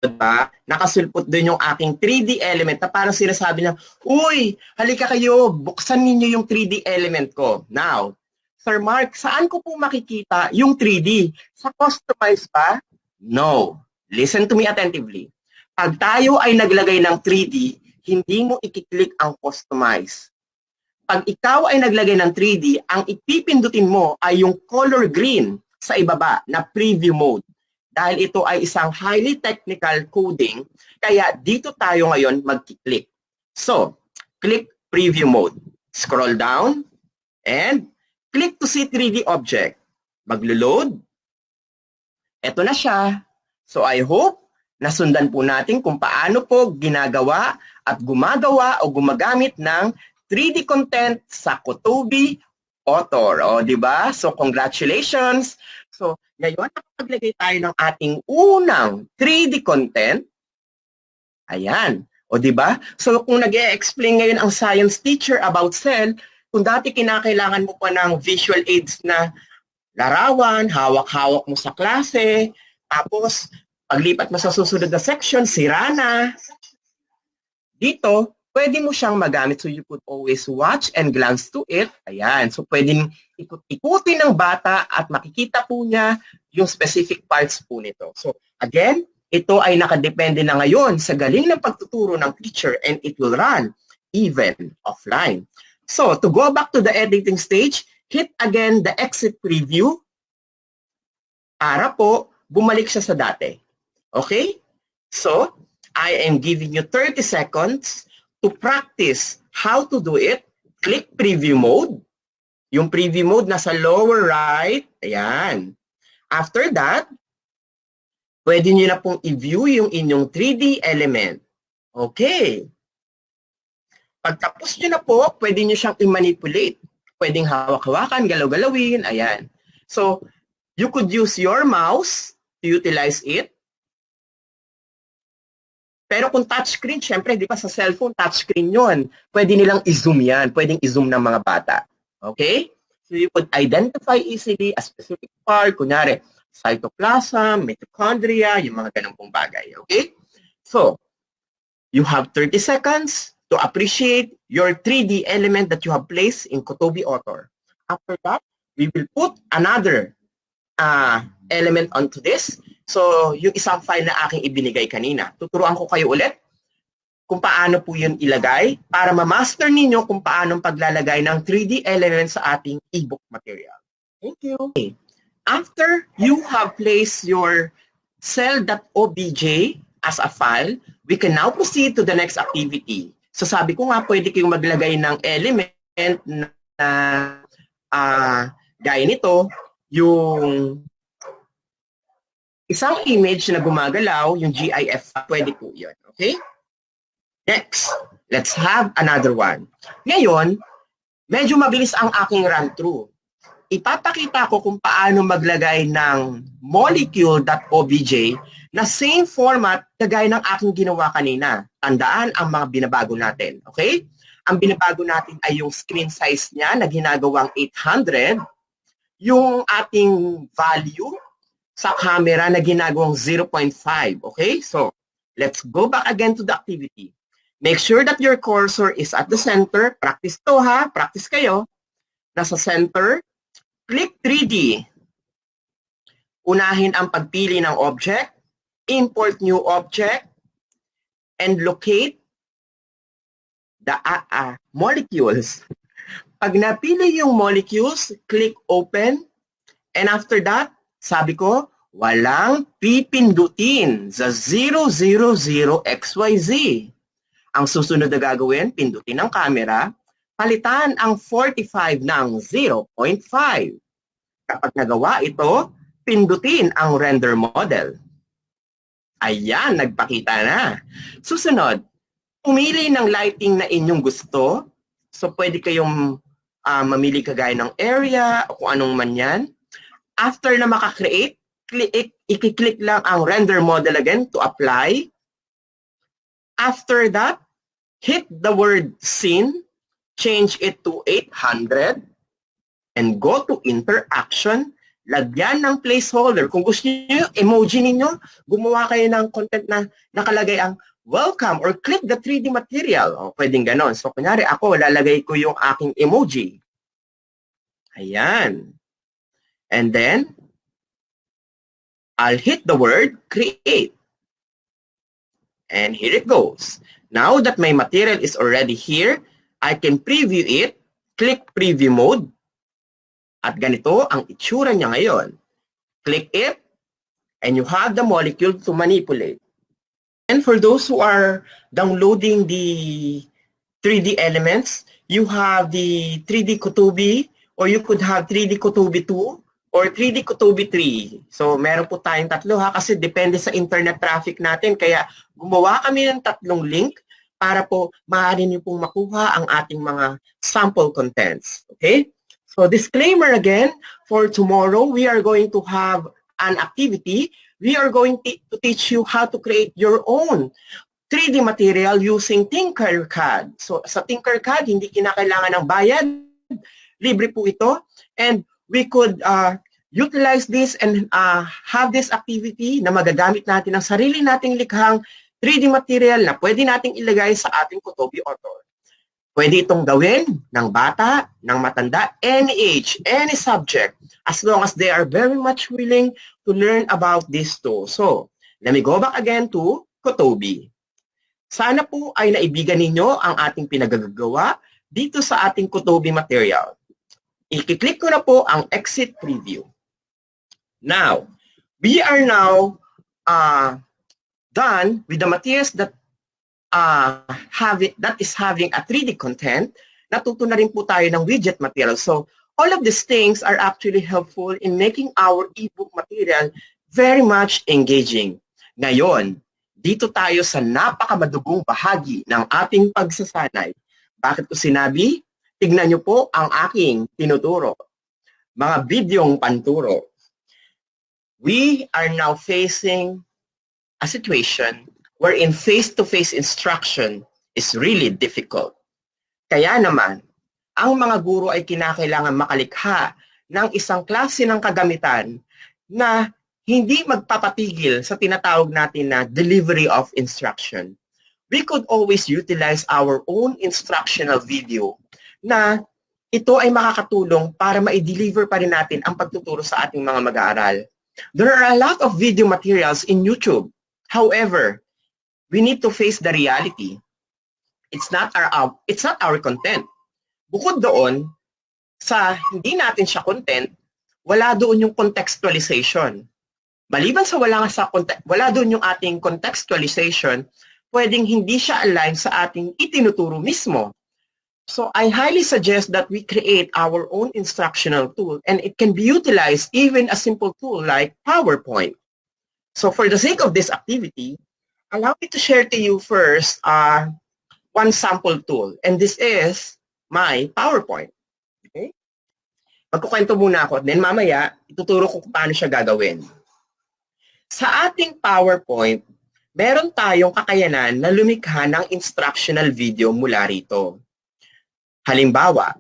diba? Nakasulpot doon yung aking 3D element na parang sinasabi na, uy, halika kayo, buksan ninyo yung 3D element ko. Now, Sir Mark, saan ko po makikita yung 3D? Sa customize pa? No. Listen to me attentively. Pag tayo ay naglagay ng 3D, hindi mo i-click ang customize. Pag ikaw ay naglagay ng 3D, ang ipipindutin mo ay yung color green sa ibaba na preview mode. Dahil ito ay isang highly technical coding, kaya dito tayo ngayon mag-click. So, click preview mode. Scroll down and click to see 3D object. Maglo-load. Ito na siya. So, I hope nasundan po natin kung paano po ginagawa at gumagawa o gumagamit ng 3D content sa KOTOBEE Author. O, di ba? So, congratulations! So, ngayon, nakapaglagay tayo ng ating unang 3D content. Ayan. O, di ba? So, kung nag-e-explain ngayon ang science teacher about cell, kung dati kinakailangan mo pa ng visual aids na larawan, hawak-hawak mo sa klase, tapos, paglipat mo sa susunod na section, sira na. Dito, pwede mo siyang magamit. So, you could always watch and glance to it. Ayan. So, pwedeng ikut-ikutin ng bata at makikita po niya yung specific parts po nito. So, again, ito ay nakadepende na ngayon sa galing ng pagtuturo ng teacher and it will run even offline. So, to go back to the editing stage, hit again the exit preview para po bumalik siya sa dati. Okay? So, I am giving you 30 seconds to practice how to do it. Click preview mode. Yung preview mode nasa lower right. Ayan. After that, pwede nyo na pong i-view yung inyong 3D element. Okay. Pagtapos nyo na po, pwede nyo siyang i-manipulate. Pwedeng hawak-hawakan, galaw-galawin. Ayan. So, you could use your mouse to utilize it. Pero kung touchscreen, syempre, di ba sa cellphone, touchscreen yun. Pwede nilang i-zoom yan. Pwedeng i-zoom ng mga bata. Okay? So you could identify easily a specific part. Kunyari, cytoplasm, mitochondria, yung mga ganun pong bagay. Okay? So, you have 30 seconds to appreciate your 3D element that you have placed in KOTOBEE Author. After that, we will put another element onto this. So, yung isang file na aking ibinigay kanina. Tuturuan ko kayo ulit kung paano po yun ilagay para ma-master ninyo kung paano paglalagay ng 3D element sa ating ebook material. Thank you. Okay. After you have placed your cell.obj as a file, we can now proceed to the next activity. So sabi ko nga, pwede kayong maglagay ng element na gaya nito, yung isang image na gumagalaw, yung GIF, pwede po yun. Okay? Next, let's have another one. Ngayon, medyo mabilis ang aking run-through. Ipapakita ko kung paano maglagay ng molecule.obj na same format kagaya ng aking ginawa kanina. Tandaan ang mga binabago natin. Okay? Ang binabago natin ay yung screen size niya na ginagawang 800, yung ating value sa camera na ginagawang 0.5. Okay? So, let's go back again to the activity. Make sure that your cursor is at the center. Practice to ha. Practice kayo. Nasa center. Click 3D. Unahin ang pagpili ng object. Import new object. And locate the molecules. Pag napili yung molecules, click open. And after that, sabi ko, walang pipindutin sa 000XYZ. Ang susunod na gagawin, pindutin ang camera, palitan ang 45 ng 0.5. Kapag nagawa ito, pindutin ang render model. Ayan, nagpakita na. Susunod, pumili ng lighting na inyong gusto. So, pwede kayong mamili kagaya ng area o kung anong man yan. After na makakreate, i-click lang ang render model again to apply. After that, hit the word scene, change it to 800, and go to interaction, lagyan ng placeholder. Kung gusto niyo, emoji ninyo, gumawa kayo ng content na nakalagay ang welcome or click the 3D material. O, pwedeng ganon. So, kunyari ako, lalagay ko yung aking emoji. Ayan. And then, I'll hit the word create. And here it goes. Now that my material is already here, I can preview it, click preview mode, at ganito ang itsura niya ngayon. Click it, and you have the molecule to manipulate. And for those who are downloading the 3D elements, you have the 3D KOTOBEE, or you could have 3D KOTOBEE 2, or 3D KOTOBEE 3. So, meron po tayong tatlo ha, kasi depende sa internet traffic natin. Kaya, gumawa kami ng tatlong link para po maaari niyo pong makuha ang ating mga sample contents. Okay? So, disclaimer again, for tomorrow, we are going to have an activity. We are going to teach you how to create your own 3D material using Tinkercad. So, sa Tinkercad, hindi kinakailangan ng bayad. Libre po ito. And we could utilize this and have this activity na magagamit natin ang sarili nating likhang 3D material na pwede nating ilagay sa ating KOTOBEE Author. Pwede itong gawin ng bata, ng matanda, any age, any subject, as long as they are very much willing to learn about this too. So, let me go back again to KOTOBEE. Sana po ay naibigan ninyo ang ating pinagagawa dito sa ating KOTOBEE material. I-click ko na po ang exit preview. Now, we are now done with the materials that is having a 3D content. Natuto na rin po tayo ng widget material. So, all of these things are actually helpful in making our ebook material very much engaging. Ngayon, dito tayo sa napakamadugong bahagi ng ating pagsasanay. Bakit ko sinabi? Tignan nyo po ang aking tinuturo. Mga bidyong panturo. We are now facing a situation wherein face-to-face instruction is really difficult. Kaya naman, ang mga guro ay kinakailangan makalikha ng isang klase ng kagamitan na hindi magpapatigil sa tinatawag natin na delivery of instruction. We could always utilize our own instructional video na ito ay makakatulong para ma-deliver pa rin natin ang pagtuturo sa ating mga mag-aaral. There are a lot of video materials in YouTube. However, we need to face the reality. It's not our content. Bukod doon, sa hindi natin siya content, wala doon yung contextualization. Maliban sa wala doon yung ating contextualization, pwedeng hindi siya align sa ating itinuturo mismo. So I highly suggest that we create our own instructional tool, and it can be utilized even a simple tool like PowerPoint. So for the sake of this activity, allow me to share to you first one sample tool, and this is my PowerPoint. Okay? Magkukwento muna ako, then mamaya ituturo ko kung paano siya gagawin. Sa ating PowerPoint, meron tayong kakayanan na lumikha ng instructional video mula rito. Halimbawa,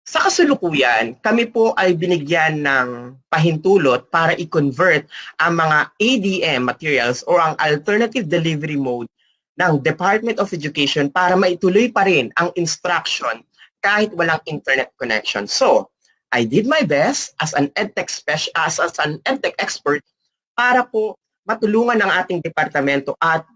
sa kasalukuyan, kami po ay binigyan ng pahintulot para i-convert ang mga ADM materials or ang alternative delivery mode ng Department of Education para maituloy pa rin ang instruction kahit walang internet connection. So, I did my best as an EdTech expert para po matulungan ng ating departamento at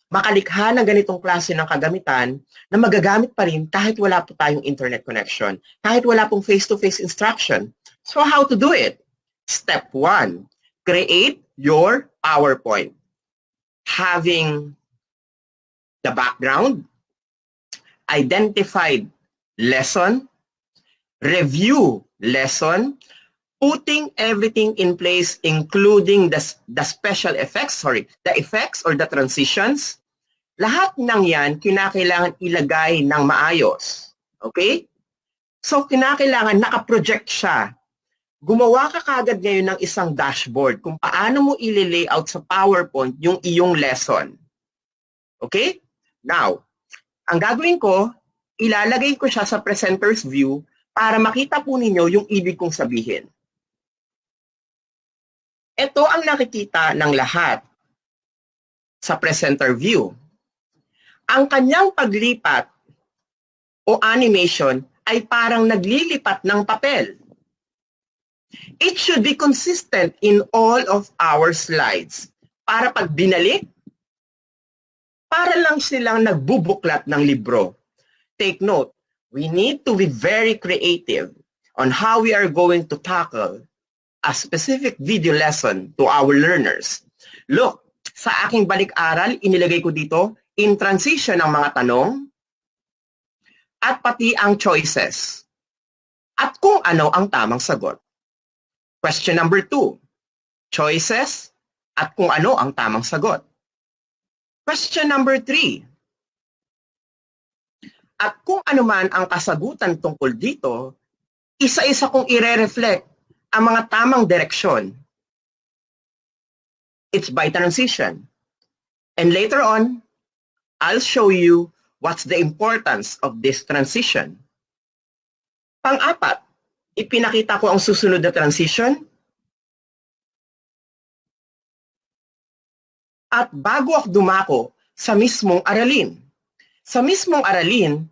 makalikha ng ganitong klase ng kagamitan na magagamit pa rin kahit wala po tayong internet connection, kahit wala pong face-to-face instruction. So how to do it? Step 1, create your PowerPoint. Having the background, identified lesson, review lesson, putting everything in place including the special effects, the effects or the transitions. Lahat ng yan, kinakailangan ilagay ng maayos. Okay? So, kinakailangan nakaproject siya. Gumawa ka kagad ngayon ng isang dashboard kung paano mo i-layout sa PowerPoint yung iyong lesson. Okay? Now, ang gagawin ko, ilalagay ko siya sa presenter's view para makita po ninyo yung ibig kong sabihin. Ito ang nakikita ng lahat sa presenter view. Ang kanyang paglipat o animation ay parang naglilipat ng papel. It should be consistent in all of our slides. Para pag binalik, para lang silang nagbubuklat ng libro. Take note, we need to be very creative on how we are going to tackle a specific video lesson to our learners. Look, sa aking balik-aral, inilagay ko dito, in transition ang mga tanong, at pati ang choices, at kung ano ang tamang sagot. Question number 2, choices, at kung ano ang tamang sagot. Question number 3, at kung ano man ang kasagutan tungkol dito, isa-isa kong ire-reflect ang mga tamang direksyon. It's by transition. And later on, I'll show you what's the importance of this transition. Pang-apat, ipinakita ko ang susunod na transition. At bago ako dumako sa mismong aralin. Sa mismong aralin,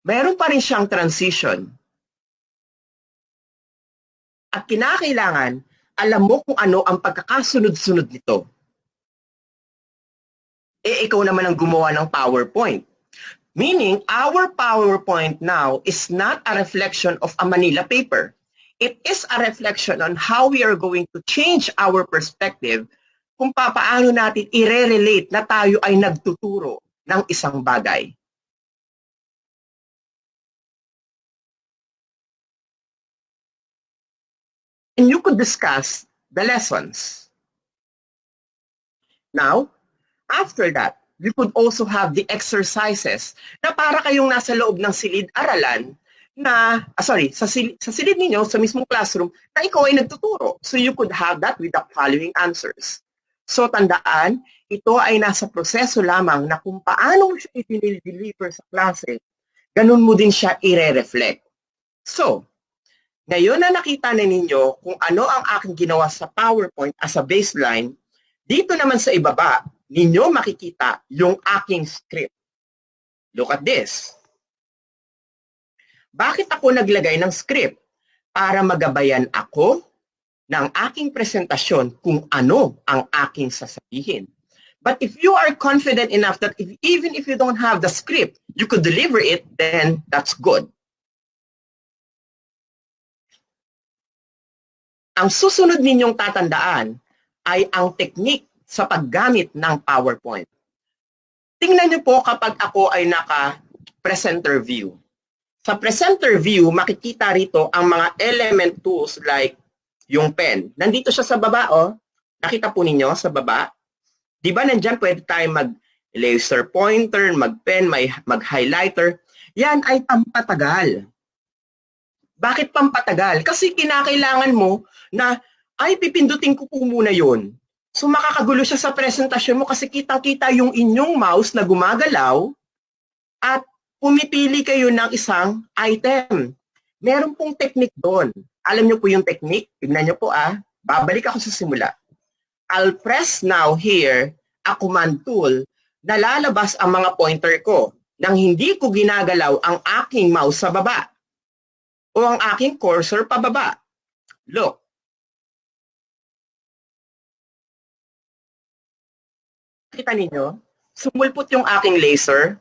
meron pa rin siyang transition. At kinakailangan, alam mo kung ano ang pagkakasunod-sunod nito. Ikaw naman ang gumawa ng PowerPoint. Meaning, our PowerPoint now is not a reflection of a Manila paper. It is a reflection on how we are going to change our perspective kung paano natin i-relate na tayo ay nagtuturo ng isang bagay. And you could discuss the lessons. Now, after that, you could also have the exercises na para kayong nasa loob ng silid-aralan na, sa silid ninyo, sa mismong classroom, na ikaw ay nagtuturo. So you could have that with the following answers. So tandaan, ito ay nasa proseso lamang na kung paano mo siya i-deliver sa klase, ganun mo din siya i-reflect. So, Ngayon na nakita na ninyo kung ano ang aking ginawa sa PowerPoint as a baseline, dito naman sa ibaba, ninyo makikita yung aking script. Look at this. Bakit ako naglagay ng script? Para magabayan ako ng aking presentasyon kung ano ang aking sasabihin. But if you are confident enough that even if you don't have the script, you could deliver it, then that's good. Ang susunod ninyong tatandaan ay ang technique sa paggamit ng PowerPoint. Tingnan niyo po kapag ako ay naka-presenter view. Sa presenter view, makikita rito ang mga element tools like yung pen. Nandito siya sa baba, oh. Nakita po ninyo sa baba? Di ba nandyan pwede tayo mag-laser pointer, mag-pen, mag-highlighter. Yan ay pampatagal. Bakit pampatagal? Kasi kinakailangan mo na, ay pipindutin ko po muna yun. So makakagulo siya sa presentasyon mo kasi kitang-kita yung inyong mouse na gumagalaw at pumipili kayo ng isang item. Meron pong technique doon. Alam niyo po yung technique? Tignan niyo po Babalik ako sa simula. I'll press now here a command tool na lalabas ang mga pointer ko nang hindi ko ginagalaw ang aking mouse sa baba o ang aking cursor pababa. Look. Kita ninyo? Sumulpot yung aking laser.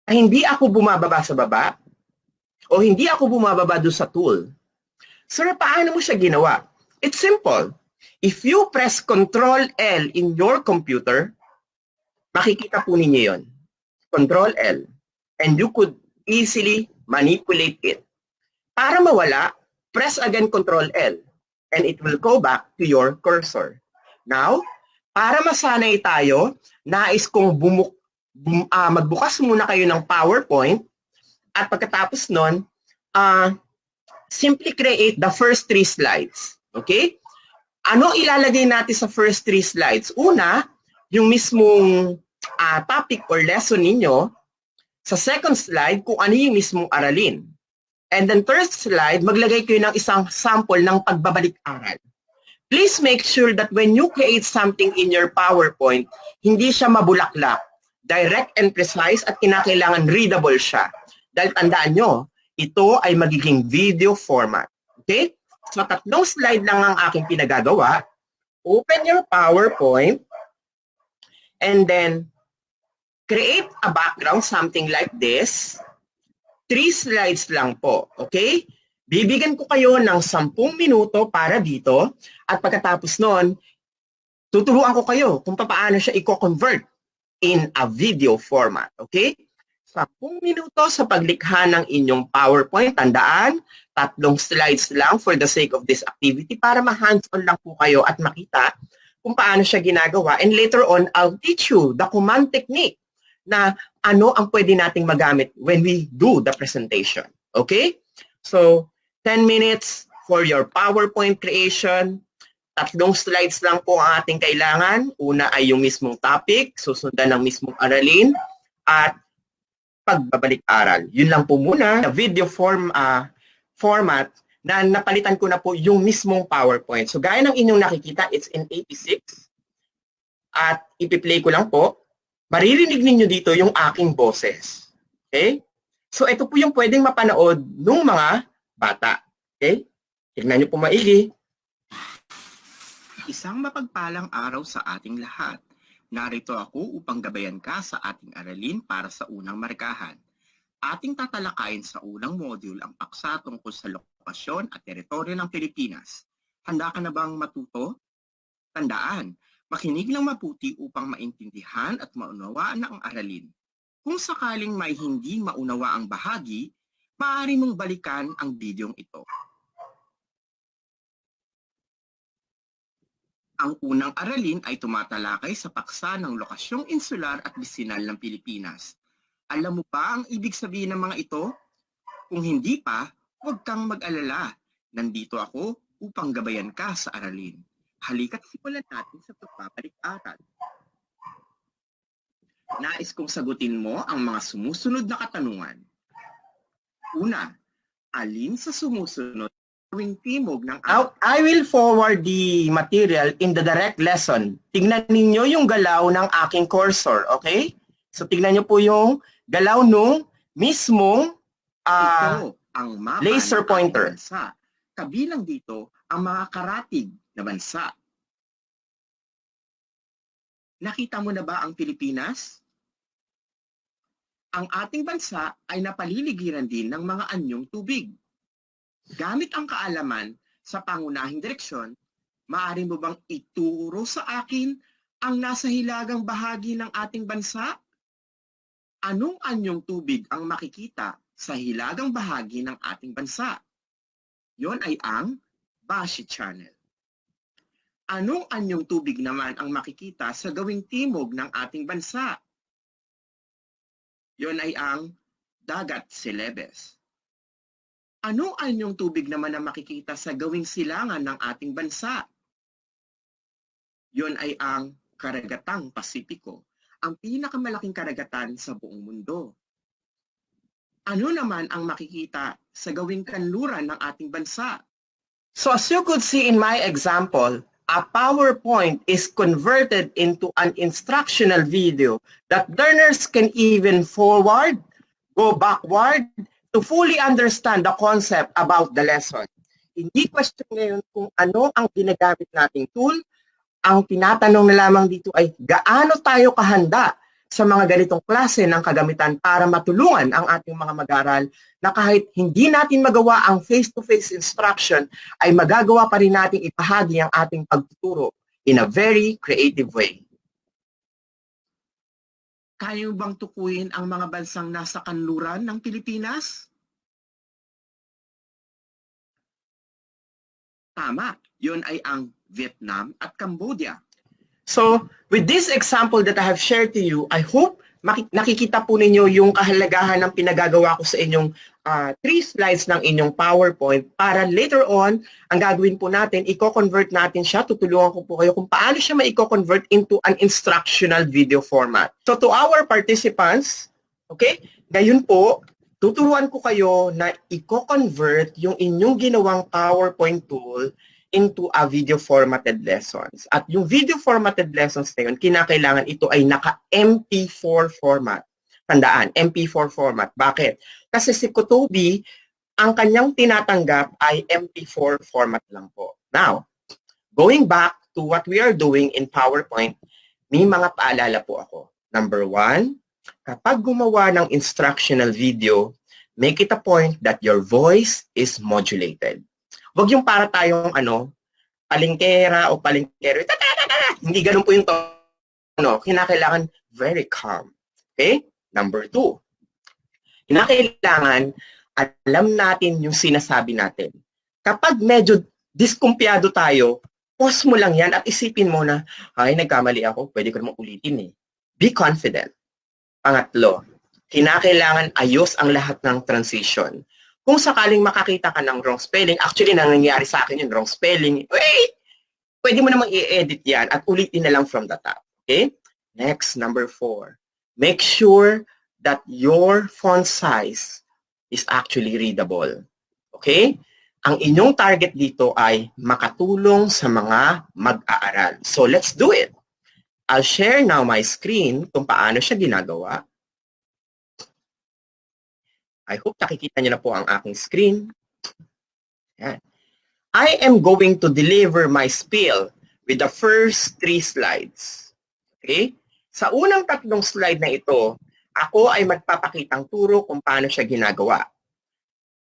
Hindi ako bumababa sa baba o hindi ako bumababa doon sa tool. Sir, paano mo siya ginawa? It's simple. If you press Ctrl-L in your computer, makikita po ninyo yun. Ctrl-L. And you could easily manipulate it. Para mawala, press again Ctrl-L. And it will go back to your cursor. Now, para masanay tayo, nais kong magbukas muna kayo ng PowerPoint at pagkatapos nun, simply create the first 3 slides. Okay? Ano ilalagay natin sa first 3 slides? Una, yung mismong topic or lesson ninyo. Sa second slide, kung ano yung mismong aralin. And then third slide, maglagay kayo ng isang sample ng pagbabalik-aral. Please make sure that when you create something in your PowerPoint, hindi siya mabulaklak, direct and precise at kinakailangan readable siya. Dahil tandaan nyo, ito ay magiging video format. Okay? So 3 slide lang ang aking pinagagawa. Open your PowerPoint and then create a background, something like this. 3 slides lang po. Okay? Bibigyan ko kayo ng 10 minuto para dito at pagkatapos nun, tuturuan ko kayo kung paano siya i-convert in a video format. Okay? 10 minuto sa paglikha ng inyong PowerPoint. Tandaan, 3 slides lang for the sake of this activity para ma-hands-on lang po kayo at makita kung paano siya ginagawa. And later on, I'll teach you the command technique na ano ang pwede nating magamit when we do the presentation. Okay? So, 10 minutes for your PowerPoint creation. 3 slides lang po ang ating kailangan. Una ay yung mismong topic, susundan ng mismong aralin, at pagbabalik-aral. Yun lang po muna. The video format na napalitan ko na po yung mismong PowerPoint. So gaya ng inyong nakikita, it's in 86. At ipi-play ko lang po. Maririnig ninyo dito yung aking boses. Okay? So ito po yung pwedeng mapanood ng mga bata. Okay? Tignan nyo po maigi. Isang mapagpalang araw sa ating lahat. Narito ako upang gabayan ka sa ating aralin para sa unang markahan. Ating tatalakayin sa unang module ang paksa tungkol sa lokasyon at teritoryo ng Pilipinas. Handa ka na bang matuto? Tandaan, makinig lang mabuti upang maintindihan at maunawaan ang aralin. Kung sakaling may hindi maunawa ang bahagi, maaari mong balikan ang bidyong ito. Ang unang aralin ay tumatalakay sa paksa ng lokasyong insular at bisinal ng Pilipinas. Alam mo ba ang ibig sabihin ng mga ito? Kung hindi pa, huwag kang mag-alala. Nandito ako upang gabayan ka sa aralin. Halika't simulan natin sa pagbabalik-aral. Nais kong sagutin mo ang mga sumusunod na katanungan. Una, Alin sa sumusunod gawing timog ng Now, I will forward the material in the direct lesson. Tingnan ninyo yung galaw ng aking cursor, okay? So, tingnan nyo po yung galaw nung mismong ito ang mapa laser ng pointer. ating bansa. Kabilang dito ang mga karatig na bansa. Nakita mo na ba ang Pilipinas? Ang ating bansa ay napaliligiran din ng mga anyong tubig. Gamit ang kaalaman sa pangunahing direksyon, maaari mo bang ituro sa akin ang nasa hilagang bahagi ng ating bansa? Anong anyong tubig ang makikita sa hilagang bahagi ng ating bansa? Yon ay ang Bashi Channel. Anong anyong tubig naman ang makikita sa gawing timog ng ating bansa? Yon ay ang Dagat Celebes. Anong anyong tubig naman ang makikita sa gawing silangan ng ating bansa? Yon ay ang Karagatang Pasipiko, ang pinakamalaking karagatan sa buong mundo. Ano naman ang makikita sa gawing kanluran ng ating bansa? So, as you could see in my example, a PowerPoint is converted into an instructional video that learners can even forward, go backward, to fully understand the concept about the lesson. Hindi question ngayon kung ano ang ginagamit nating tool. Ang tinatanong na lamang dito ay gaano tayo kahanda sa mga ganitong klase ng kagamitan para matulungan ang ating mga mag-aaral na kahit hindi natin magawa ang face-to-face instruction, ay magagawa pa rin natin ipahagi ang ating pagtuturo in a very creative way. Kaya bang tukuyin ang mga bansang nasa kanluran ng Pilipinas? Tama, yon ay ang Vietnam at Cambodia. So, with this example that I have shared to you, I hope nakikita po ninyo yung kahalagahan ng pinagagawa ko sa inyong 3 slides ng inyong PowerPoint para later on, ang gagawin po natin, i-convert natin siya, tutulungan ko po kayo kung paano siya ma-convert into an instructional video format. So to our participants, okay, ngayon po, tuturuan ko kayo na i-convert yung inyong ginawang PowerPoint tool into a video formatted lessons. At yung video formatted lessons na yun, kinakailangan ito ay naka-MP4 format. Tandaan, MP4 format. Bakit? Kasi si KOTOBEE, ang kanyang tinatanggap ay MP4 format lang po. Now, going back to what we are doing in PowerPoint, may mga paalala po ako. Number 1, kapag gumawa ng instructional video, make it a point that your voice is modulated. Huwag yung para tayong palingkera o palingkero. Hindi ganun po yung tono. Kinakailangan very calm. Okay? Number 2. Kinakailangan alam natin yung sinasabi natin. Kapag medyo diskumpiyado tayo, pause mo lang yan at isipin mo na, ay, nagkamali ako, pwede ko naman ulitin eh. Be confident. Pangatlo, kinakailangan ayos ang lahat ng transition. Kung sakaling makakita ka ng wrong spelling, actually nangyayari sa akin yung wrong spelling, wait! Pwede mo namang i-edit yan at ulitin na lang from the top. Okay? Next, number 4. Make sure that your font size is actually readable. Okay? Ang inyong target dito ay makatulong sa mga mag-aaral. So, let's do it. I'll share now my screen kung paano siya ginagawa. I hope nakikita niyo na po ang aking screen. Yan. I am going to deliver my spiel with the first 3 slides. Okay? Sa unang 3 slide na ito, ako ay magpapakitang turo kung paano siya ginagawa.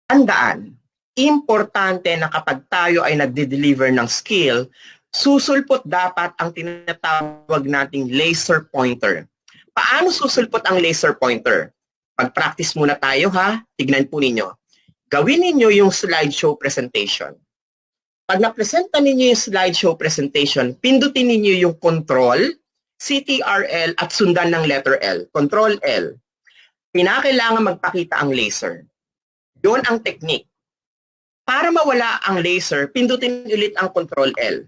Tandaan, importante na kapag tayo ay nagde-deliver ng skill, susulpot dapat ang tinatawag nating laser pointer. Paano susulpot ang laser pointer? Mag-practice muna tayo ha. Tignan po ninyo. Gawin ninyo yung slideshow presentation. Pag na-presenta ninyo yung slideshow presentation, pindutin ninyo yung Control, CTRL at sundan ng letter L. Control L. Pinakailangan magpakita ang laser. Yun ang technique. Para mawala ang laser, pindutin ulit ang Control L.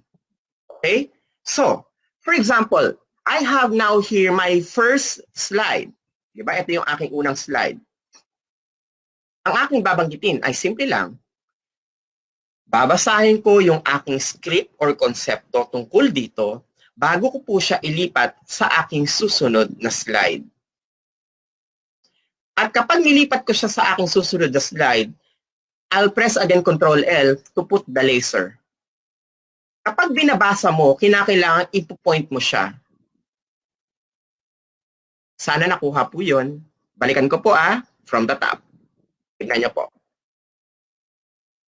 Okay? So, for example, I have now here my first slide. Diba? Ito yung aking unang slide. Ang aking babanggitin ay simple lang. Babasahin ko yung aking script or konsepto tungkol dito bago ko po siya ilipat sa aking susunod na slide. At kapag nilipat ko siya sa aking susunod na slide, I'll press again Ctrl L to put the laser. Kapag binabasa mo, kinakailangan ipo-point mo siya. Sana nakuha po yun. Balikan ko po from the top. Tignan niyo po.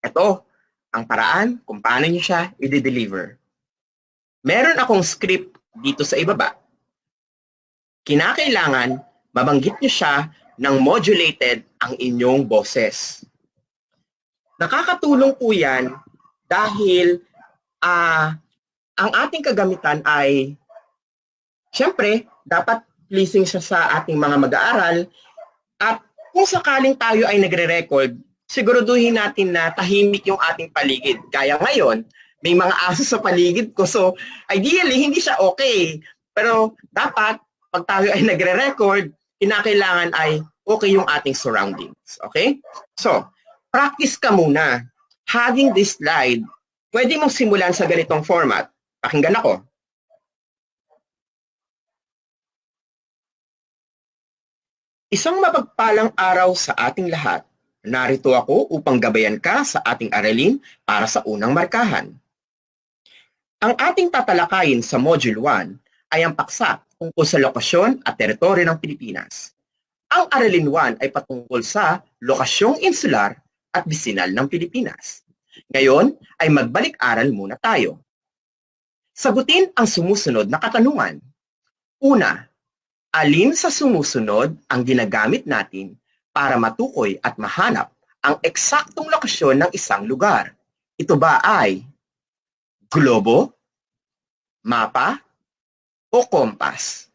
Ito ang paraan kung paano niyo siya i-deliver. Meron akong script dito sa ibaba. Kinakailangan mabanggit niyo siya ng modulated ang inyong boses. Nakakatulong po yan dahil ang ating kagamitan ay siyempre dapat pleasing siya sa ating mga mag-aaral at kung sakaling tayo ay nagre-record, siguraduhin natin na tahimik yung ating paligid. Kaya ngayon, may mga aso sa paligid ko. So, ideally, hindi siya okay. Pero dapat, pag tayo ay nagre-record, kinakailangan ay okay yung ating surroundings. Okay? So, practice ka muna. Having this slide, pwede mong simulan sa ganitong format. Pakinggan ako. Isang mapagpalang araw sa ating lahat. Narito ako upang gabayan ka sa ating aralin para sa unang markahan. Ang ating tatalakayin sa Module 1 ay ang paksa tungkol sa lokasyon at teritoryo ng Pilipinas. Ang aralin 1 ay patungkol sa lokasyong insular at bisinal ng Pilipinas. Ngayon ay magbalik-aral muna tayo. Sagutin ang sumusunod na katanungan. Una, alin sa sumusunod ang ginagamit natin para matukoy at mahanap ang eksaktong lokasyon ng isang lugar? Ito ba ay globo, mapa, o kompas?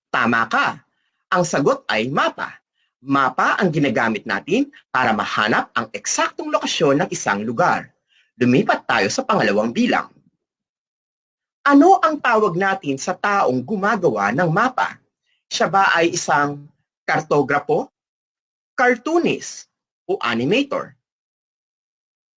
Tama ka. Ang sagot ay mapa. Mapa ang ginagamit natin para mahanap ang eksaktong lokasyon ng isang lugar. Lumipat tayo sa pangalawang bilang. Ano ang tawag natin sa taong gumagawa ng mapa? Siya ba ay isang kartograpo, cartoonist, o animator?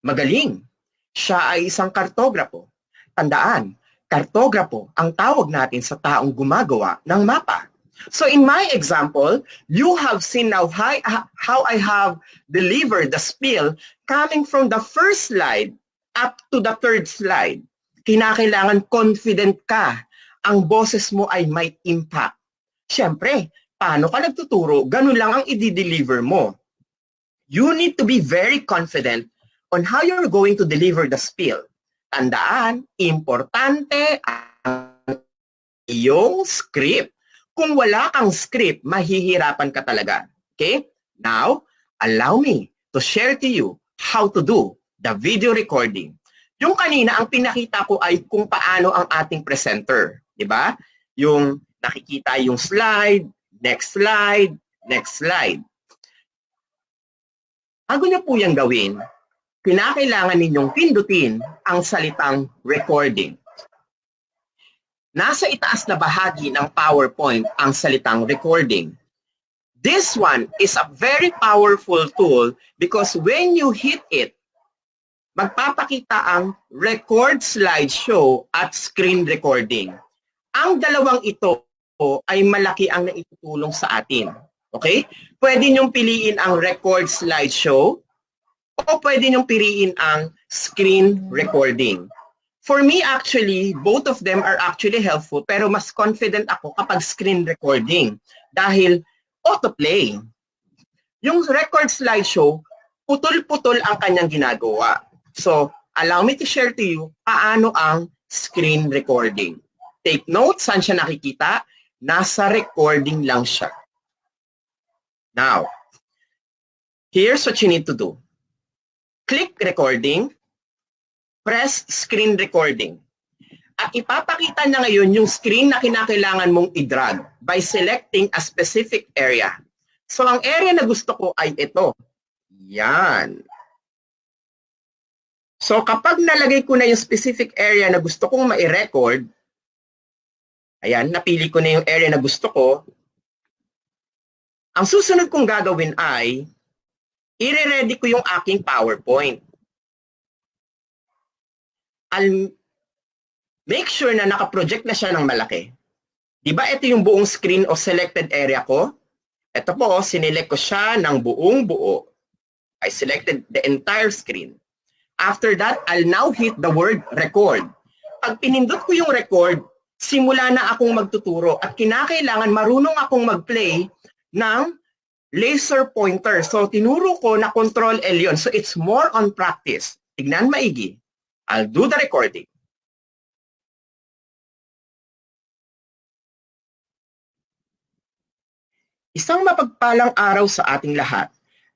Magaling! Siya ay isang kartograpo. Tandaan, kartograpo ang tawag natin sa taong gumagawa ng mapa. So in my example, you have seen now how I have delivered the spiel coming from the first slide up to the third slide. Kinakailangan confident ka. Ang boses mo ay may impact. Siyempre, paano ka nagtuturo, ganun lang ang i-deliver mo. You need to be very confident on how you're going to deliver the spiel. Tandaan, importante ang iyong script. Kung wala kang script, mahihirapan ka talaga. Okay? Now, allow me to share to you how to do the video recording. Yung kanina, ang pinakita ko ay kung paano ang ating presenter. Diba? Yung nakikita yung slide, next slide, next slide. Bago niyo po yung gawin, kinakailangan ninyong pindutin ang salitang recording. Nasa itaas na bahagi ng PowerPoint ang salitang recording. This one is a very powerful tool because when you hit it, magpapakita ang record slideshow at screen recording. Ang dalawang ito ay malaki ang naitutulong sa atin. Okay? Pwede niyong piliin ang record slideshow o pwede niyong piliin ang screen recording. For me, actually, both of them are actually helpful pero mas confident ako kapag screen recording dahil autoplay. Yung record slideshow, putol-putol ang kanyang ginagawa. So, allow me to share to you paano ang screen recording. Take note, saan siya nakikita? Nasa recording lang siya. Now, here's what you need to do. Click recording, press screen recording. At ipapakita na ngayon yung screen na kinakailangan mong i-drag by selecting a specific area. So, ang area na gusto ko ay ito. Yan. So, kapag nalagay ko na yung specific area na gusto kong ma-record, ayan, napili ko na yung area na gusto ko, ang susunod kong gagawin ay i-ready ko yung aking PowerPoint. I'll make sure na nakaproject na siya ng malaki. Diba ito yung buong screen o selected area ko? Ito po, sinelect ko siya ng buong buo. I selected the entire screen. After that, I'll now hit the word record. Pag pinindot ko yung record, simula na akong magtuturo at kinakailangan marunong akong mag-play ng laser pointer. So, tinuro ko na Control L yun. So, it's more on practice. Tignan maigi. I'll do the recording. Isang mapagpalang araw sa ating lahat.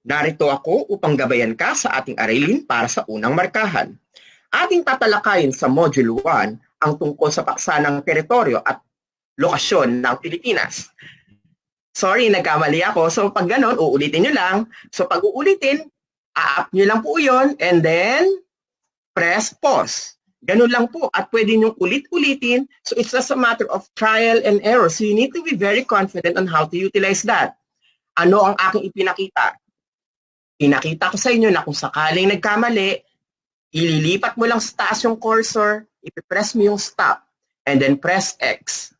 Narito ako upang gabayan ka sa ating aralin para sa unang markahan. Ating tatalakayin sa Module 1 ang tungkol sa paksa ng teritoryo at lokasyon ng Pilipinas. Sorry, nagkamali ako. So pag ganon, uulitin nyo lang. So pag uulitin, a-up nyo lang po yun and then press pause. Ganun lang po at pwede nyo ulit-ulitin. So it's just a matter of trial and error. So you need to be very confident on how to utilize that. Ano ang aking ipinakita? Pinakita ko sa inyo na kung sakaling nagkamali, ililipat mo lang sa taas yung cursor, ipipress mo yung stop, and then press X.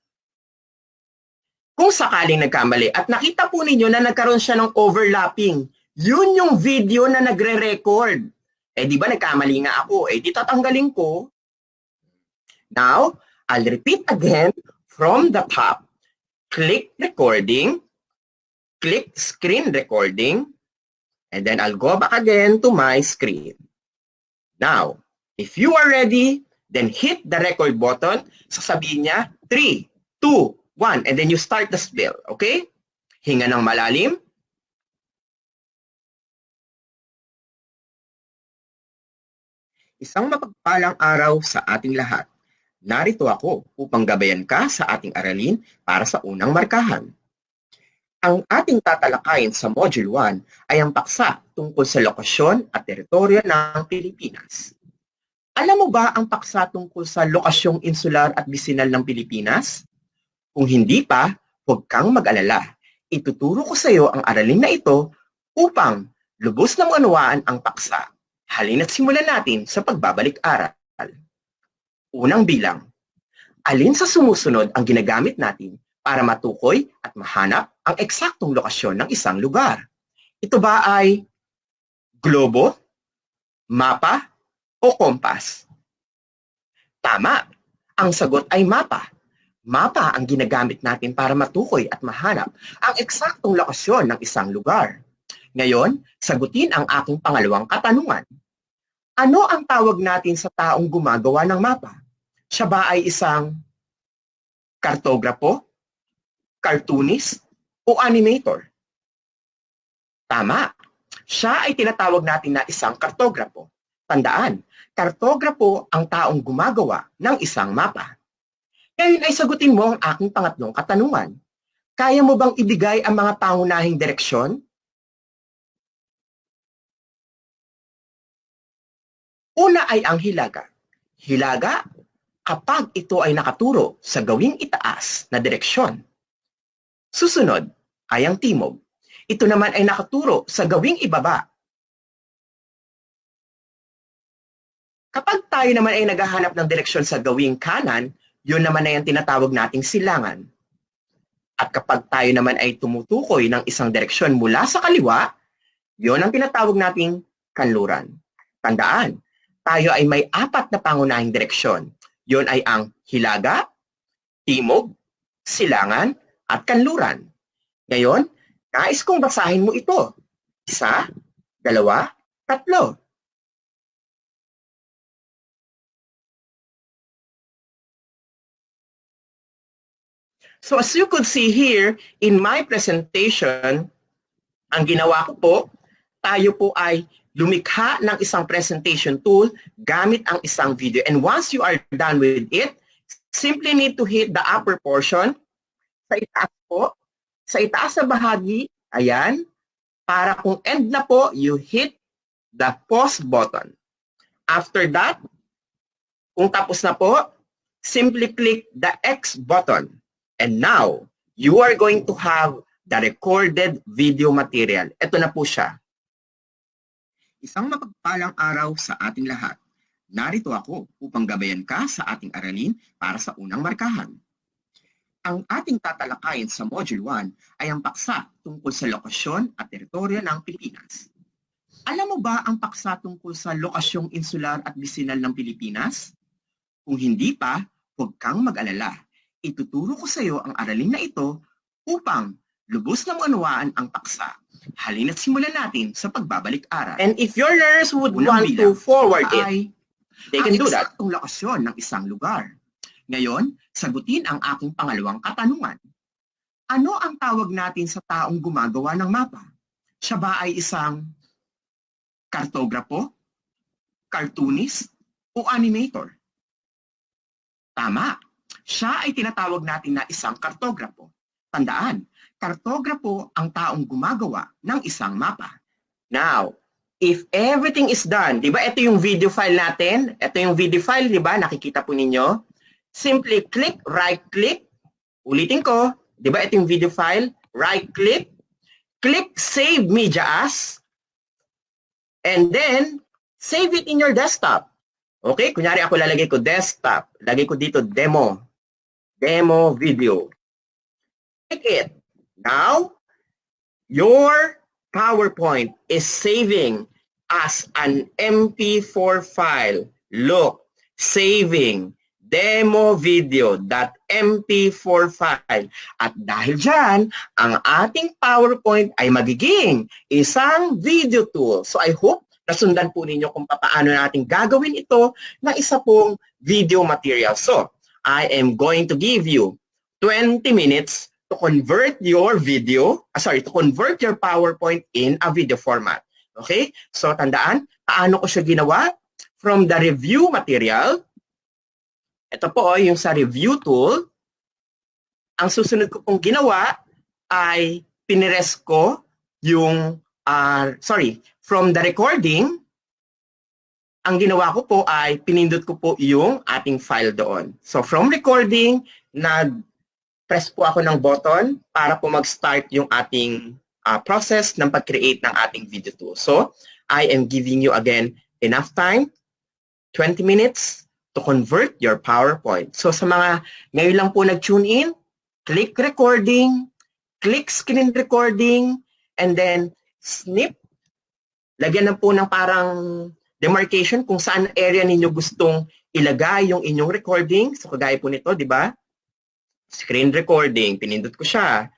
Kung sakaling nagkamali, at nakita po ninyo na nagkaroon siya ng overlapping, yun yung video na nagre-record. Eh di ba nagkamali nga ako? Eh di tatanggalin ko. Now, I'll repeat again from the top. Click recording, click screen recording, and then I'll go back again to my screen. Now, if you are ready, then hit the record button. Sasabihin niya, 3, 2, 1, and then you start the spell, okay? Hinga ng malalim. Isang mapagpalang araw sa ating lahat. Narito ako upang gabayan ka sa ating aralin para sa unang markahan. Ang ating tatalakayin sa Module 1 ay ang paksa tungkol sa lokasyon at teritoryo ng Pilipinas. Alam mo ba ang paksa tungkol sa lokasyong insular at bisinal ng Pilipinas? Kung hindi pa, huwag kang mag-alala. Ituturo ko sa iyo ang aralin na ito upang lubos na maunawaan ang paksa. Halina't simulan natin sa pagbabalik-aral. Unang bilang, alin sa sumusunod ang ginagamit natin para matukoy at mahanap ang eksaktong lokasyon ng isang lugar? Ito ba ay globo, mapa, o kompas? Tama, ang sagot ay mapa. Mapa ang ginagamit natin para matukoy at mahanap ang eksaktong lokasyon ng isang lugar. Ngayon, sagutin ang aking pangalawang katanungan. Ano ang tawag natin sa taong gumagawa ng mapa? Siya ba ay isang kartograpo, cartoonist, o animator? Tama. Siya ay tinatawag natin na isang kartograpo. Tandaan, kartograpo ang taong gumagawa ng isang mapa. Ngayon ay sagutin mo ang aking pangatlong katanungan. Kaya mo bang ibigay ang mga pangunahing direksyon? Una ay ang hilaga. Hilaga kapag ito ay nakaturo sa gawing itaas na direksyon. Susunod ay ang timog. Ito naman ay nakaturo sa gawing ibaba. Kapag tayo naman ay naghahanap ng direksyon sa gawing kanan, yun naman ay ang tinatawag nating silangan. At kapag tayo naman ay tumutukoy ng isang direksyon mula sa kaliwa, yun ang tinatawag nating kanluran. Tandaan, tayo ay may 4 na pangunahing direksyon. Yun ay ang hilaga, timog, silangan, at kanluran. Ngayon, nais kong basahin mo ito. 1, 2, 3. So as you could see here, in my presentation, ang ginawa ko po, tayo po ay lumikha ng isang presentation tool gamit ang isang video. And once you are done with it, simply need to hit the upper portion. Sa itaas po, sa itaas na bahagi, ayan, para kung end na po, you hit the pause button. After that, kung tapos na po, simply click the X button. And now, you are going to have the recorded video material. Ito na po siya. Isang mapagpalang araw sa ating lahat. Narito ako upang gabayan ka sa ating aralin para sa unang markahan. Ang ating tatalakayin sa Module 1 ay ang paksa tungkol sa lokasyon at teritoryo ng Pilipinas. Alam mo ba ang paksa tungkol sa lokasyong insular at bisinal ng Pilipinas? Kung hindi pa, huwag kang mag-alala. Ituturo ko sa iyo ang aralin na ito upang lubos na maunawaan ang paksa. Halina't simulan natin sa pagbabalik-aral. And if your learners would Unang want to bilang forward it, ay they can do that. eksaktong lokasyon ng isang lugar. Ngayon, sagutin ang aking pangalawang katanungan. Ano ang tawag natin sa taong gumagawa ng mapa? Siya ba ay isang kartograpo, cartoonist, o animator? Tama. Siya ay tinatawag natin na isang kartograpo. Tandaan, kartograpo ang taong gumagawa ng isang mapa. Now, if everything is done, di ba ito yung video file natin? Ito yung video file, di ba? Nakikita po ninyo. Simply click, right-click. Ulitin ko, di ba ito yung video file? Right-click. Click Save Media As. And then, save it in your desktop. Okay? Kunyari ako lalagay ko desktop. Lagay ko dito demo. Demo video. Click it. Now, your PowerPoint is saving as an MP4 file. Look, saving demo video.mp4 file. At dahil dyan, ang ating PowerPoint ay magiging isang video tool. So I hope nasundan po ninyo kung paano natin gagawin ito na isa pong video material. So, I am going to give you 20 minutes to convert your to convert your PowerPoint in a video format. Okay? So, tandaan, paano ko siya ginawa? From the review material, ito po yung sa review tool, ang susunod ko pong ginawa ay pinires ko yung, from the recording, ang ginawa ko po ay pinindot ko po yung ating file doon. So, from recording, nag-press po ako ng button para po mag-start yung ating process ng pag-create ng ating video tool. So, I am giving you again enough time, 20 minutes, to convert your PowerPoint. So, sa mga ngayon lang po nag-tune in, click recording, click screen recording, and then snip. Lagyan na po ng parang demarcation kung saan area ninyo gustong ilagay yung inyong recording. So, kagaya po nito, di ba? Screen recording, pinindot ko siya.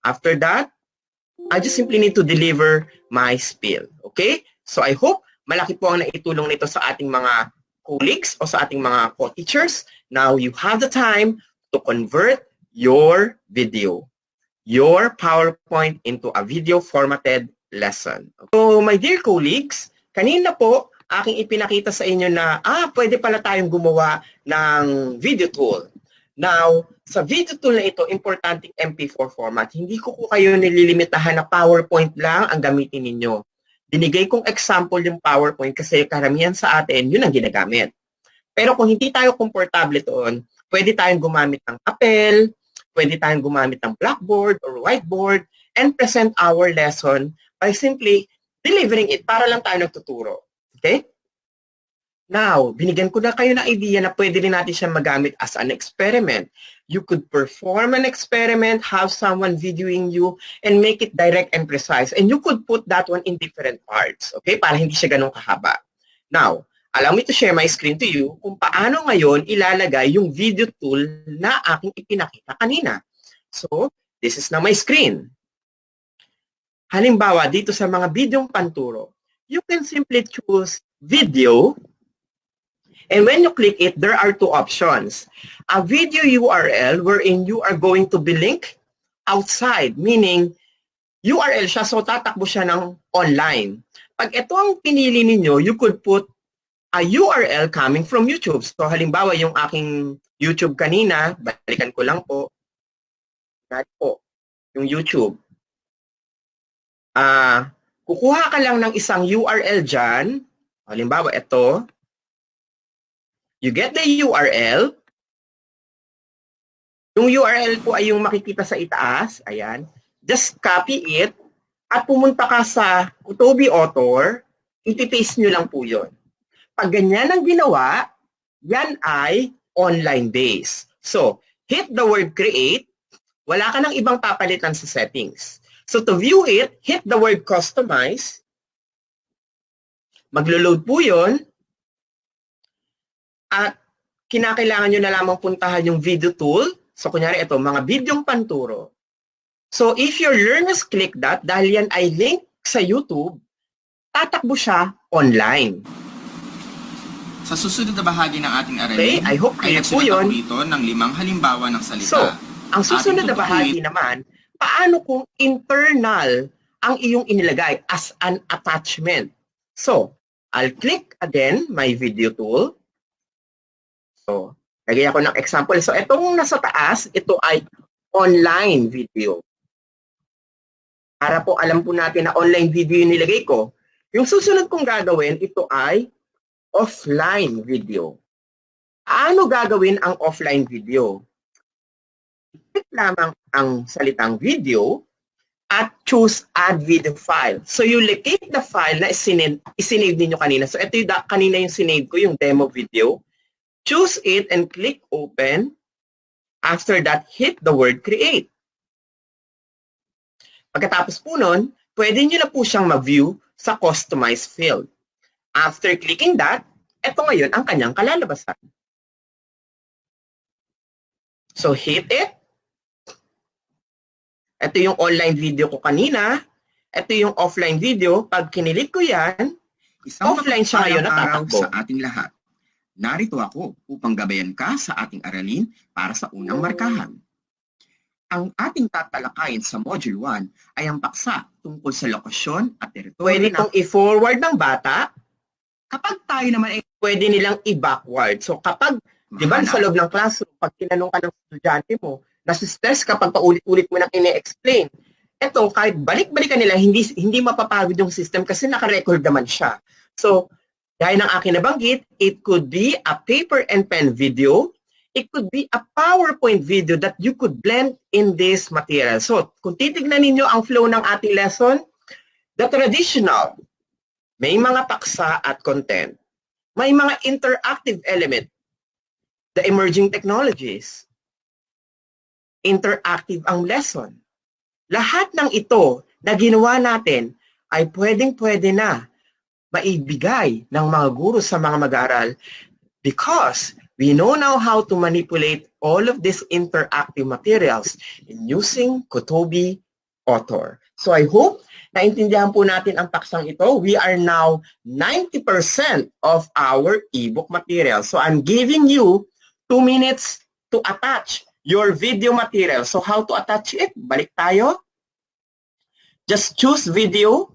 After that, I just simply need to deliver my spiel. Okay? So, I hope malaki po ang naitulong nito sa ating mga colleagues o sa ating mga co-teachers. Now, you have the time to convert your video, your PowerPoint into a video formatted lesson. So, my dear colleagues, kanina po, aking ipinakita sa inyo na, pwede pala tayong gumawa ng video tool. Now, sa video tool na ito, importante MP4 format. Hindi ko po kayo nililimitahan na PowerPoint lang ang gamitin ninyo. Binigay kong example yung PowerPoint kasi karamihan sa atin, yun ang ginagamit. Pero kung hindi tayo komportable doon, pwede tayong gumamit ng papel, pwede tayong gumamit ng blackboard or whiteboard, and present our lesson by simply delivering it para lang tayo nagtuturo. Okay? Now, binigyan ko na kayo na idea na pwede rin natin siya magamit as an experiment. You could perform an experiment, have someone videoing you, and make it direct and precise. And you could put that one in different parts, okay? Para hindi siya ganun kahaba. Now, allow me to share my screen to you kung paano ngayon ilalagay yung video tool na aking ipinakita kanina. So, this is now my screen. Halimbawa, dito sa mga videong panturo, you can simply choose video. And when you click it, there are two options. A video URL wherein you are going to be linked outside, meaning URL siya, so tatakbo siya ng online. Pag ito ang pinili ninyo, you could put a URL coming from YouTube. So halimbawa, yung aking YouTube kanina, balikan ko lang po. Yung YouTube. Kukuha ka lang ng isang URL dyan. Halimbawa, ito. You get the URL. Yung URL po ay yung makikita sa itaas. Ayan. Just copy it at pumunta ka sa KOTOBEE Author Ipipaste nyo lang po yun. Pag ganyan ang ginawa, yan ay online base. So, hit the word create, wala ka nang ibang papalitan sa settings. So, to view it, hit the word customize, maglo-load po yun, at kinakailangan nyo na lamang puntahan yung video tool. So, kunyari ito, mga videong panturo. So, if your learners click that, dahil yan ay link sa YouTube, tatakbo siya online. Sa susunod na bahagi ng ating aralin, Okay, I hope ay clear po nagsulat yun. ako rito ng 5 halimbawa ng salita. So, ang susunod na bahagi naman, paano kung internal ang iyong inilagay as an attachment? So, I'll click again my video tool. So, lagay ako ng example. So, itong nasa taas, ito ay online video. Para po alam po natin na online video yung nilagay ko, yung susunod kong gagawin, ito ay offline video. Ano gagawin ang offline video? Click lamang ang salitang video at choose add video file. So, you locate the file na isinave ninyo kanina. So, ito yung kanina yung sinave ko, yung demo video. Choose it and click open. After that, hit the word create. Pagkatapos po nun, pwede nyo na po siyang ma-view sa customize field. After clicking that, ito ngayon ang kanyang kalalabasan. So, hit it. Ito yung online video ko kanina. Ito yung offline video. Pag kinilik ko yan, Isang offline siya ngayon mapagpalang araw natatakbo. sa ating lahat. Narito ako upang gabayan ka sa ating aralin para sa unang markahan. Ang ating tatalakayin sa Module 1 ay ang paksa tungkol sa lokasyon at teritoryo Pwede ng... itong i-forward ng bata. Kapag tayo naman ay Pwede nilang i-backward. So, kapag, di ba, sa loob ng classroom, pag tinanong ka ng estudyante mo, nasistress kapag paulit-ulit mo nang ine-explain, eto, kahit balik-balikan nila, hindi mapapagod yung system kasi naka-record naman siya. So, gaya ng akin nabanggit, it could be a paper and pen video. It could be a PowerPoint video that you could blend in this material. So, kung titignan ninyo ang flow ng ating lesson, the traditional, may mga paksa at content. May mga interactive element, the emerging technologies. Interactive ang lesson. Lahat ng ito na ginawa natin ay pwedeng-pwede na maibigay ng mga guro sa mga mag-aaral because we know now how to manipulate all of these interactive materials in using KOTOBEE Author. So I hope naintindihan po natin ang paksang ito. We are now 90% of our ebook material. So I'm giving you 2 minutes to attach your video material. So how to attach it? Balik tayo. Just choose video.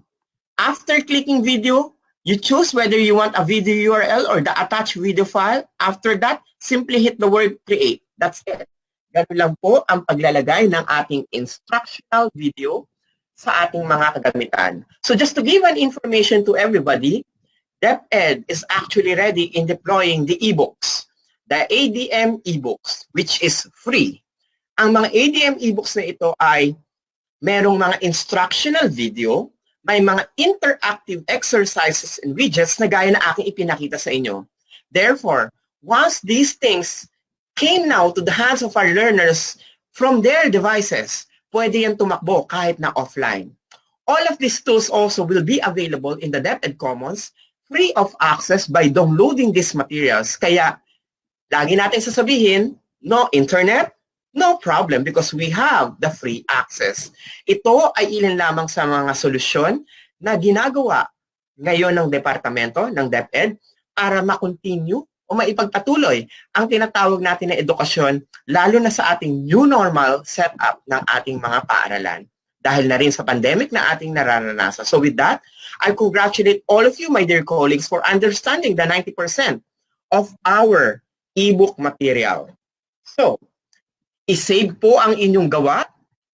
After clicking video, you choose whether you want a video URL or the attached video file. After that, simply hit the word create. That's it. Ganun lang po ang paglalagay ng ating instructional video sa ating mga kagamitan. So just to give an information to everybody, DepEd is actually ready in deploying the ebooks, the ADM ebooks, which is free. Ang mga ADM ebooks na ito ay merong mga instructional video, may mga interactive exercises and widgets na gaya na aking ipinakita sa inyo. Therefore, once these things came now to the hands of our learners from their devices, pwede yan tumakbo kahit na offline. All of these tools also will be available in the DepEd Commons, free of access by downloading these materials. Kaya, lagi natin sasabihin, no internet, no problem because we have the free access. Ito ay ilan lamang sa mga solusyon na ginagawa ngayon ng departamento ng DepEd para ma-continue o maipagpatuloy ang tinatawag natin na edukasyon lalo na sa ating new normal setup ng ating mga paaralan dahil na rin sa pandemic na ating nararanasan. So with that, I congratulate all of you, my dear colleagues, for understanding the 90% of our ebook material. So, i-save po ang inyong gawa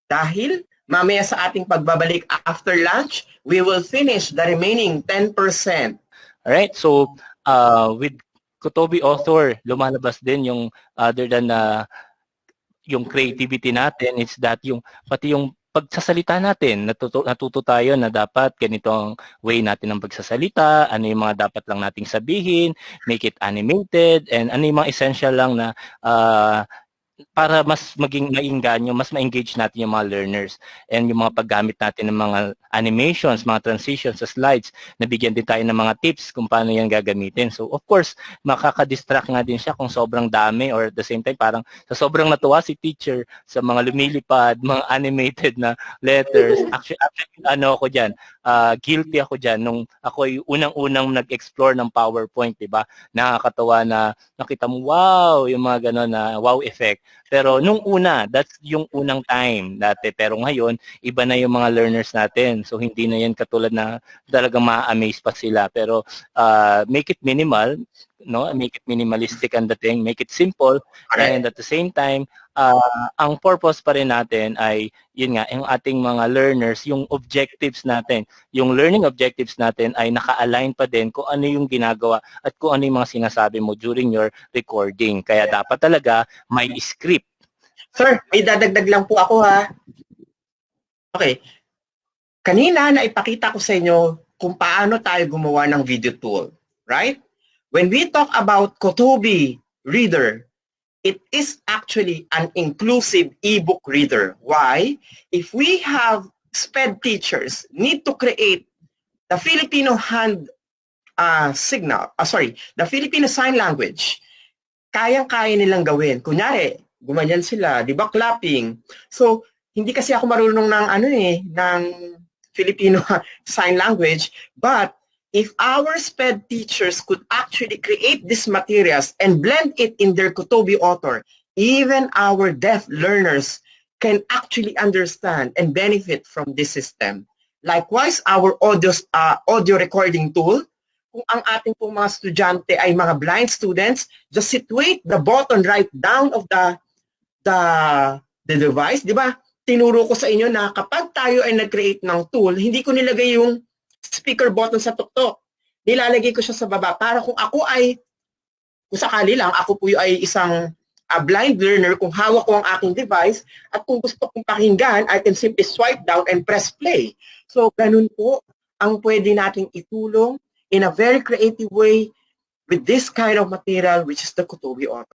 dahil mamaya sa ating pagbabalik after lunch, we will finish the remaining 10%. Alright, so with KOTOBEE Author, lumalabas din yung other than yung creativity natin, it's that yung pati yung pagsasalita natin. Natuto tayo na dapat ganito ang way natin ng pagsasalita, ano yung mga dapat lang nating sabihin, make it animated, and ano yung mga essential lang na para mas maging maingganyo, mas ma-engage natin yung mga learners and yung mga paggamit natin ng mga animations, mga transitions sa slides, nabigyan din tayo ng mga tips kung paano yan gagamitin. So, of course, makaka-distract nga din siya kung sobrang dami or at the same time, parang sa sobrang natuwa si teacher sa mga lumilipad, mga animated na letters. Actually ano ako dyan, guilty ako dyan nung ako yung unang-unang nag-explore ng PowerPoint, di ba? Nakakatawa na nakita mo, wow, yung mga gano'n na wow effect. Pero nung una, that's yung unang time dati. Pero ngayon, iba na yung mga learners natin. So, hindi na yan katulad na talagang ma-amaze pa sila. Pero make it minimal, no? Make it minimalistic ang dating, make it simple, and at the same time, ang purpose pa rin natin ay, yun nga, yung ating mga learners, yung objectives natin, yung learning objectives natin ay naka-align pa din kung ano yung ginagawa at kung ano yung mga sinasabi mo during your recording. Kaya dapat talaga may script. Sir, may dadagdag lang po ako ha. Okay. Kanina naipakita ko sa inyo kung paano tayo gumawa ng video tool, right? When we talk about KOTOBEE Reader, it is actually an inclusive ebook reader. Why? If we have SPED teachers need to create the Filipino the Filipino Sign Language, kayang-kaya nilang gawin. Kunyari, gumanyan sila, di ba, clapping. So, hindi kasi ako marunong ng Filipino Sign Language, but if our SPED teachers could actually create these materials and blend it in their KOTOBEE author, even our deaf learners can actually understand and benefit from this system. Likewise, our audio recording tool, kung ang ating pong mga estudyante ay mga blind students, just situate the button right down of the device, di ba? Tinuro ko sa inyo na kapag tayo ay nag-create ng tool, hindi ko nilagay yung speaker button sa tuktok. Nilalagay ko siya sa baba para kung sakali lang, ako po ay isang blind learner, kung hawak ko ang aking device at kung gusto kong pakinggan, I can simply swipe down and press play. So, ganun po ang pwede nating itulong in a very creative way with this kind of material, which is the KOTOBEE author.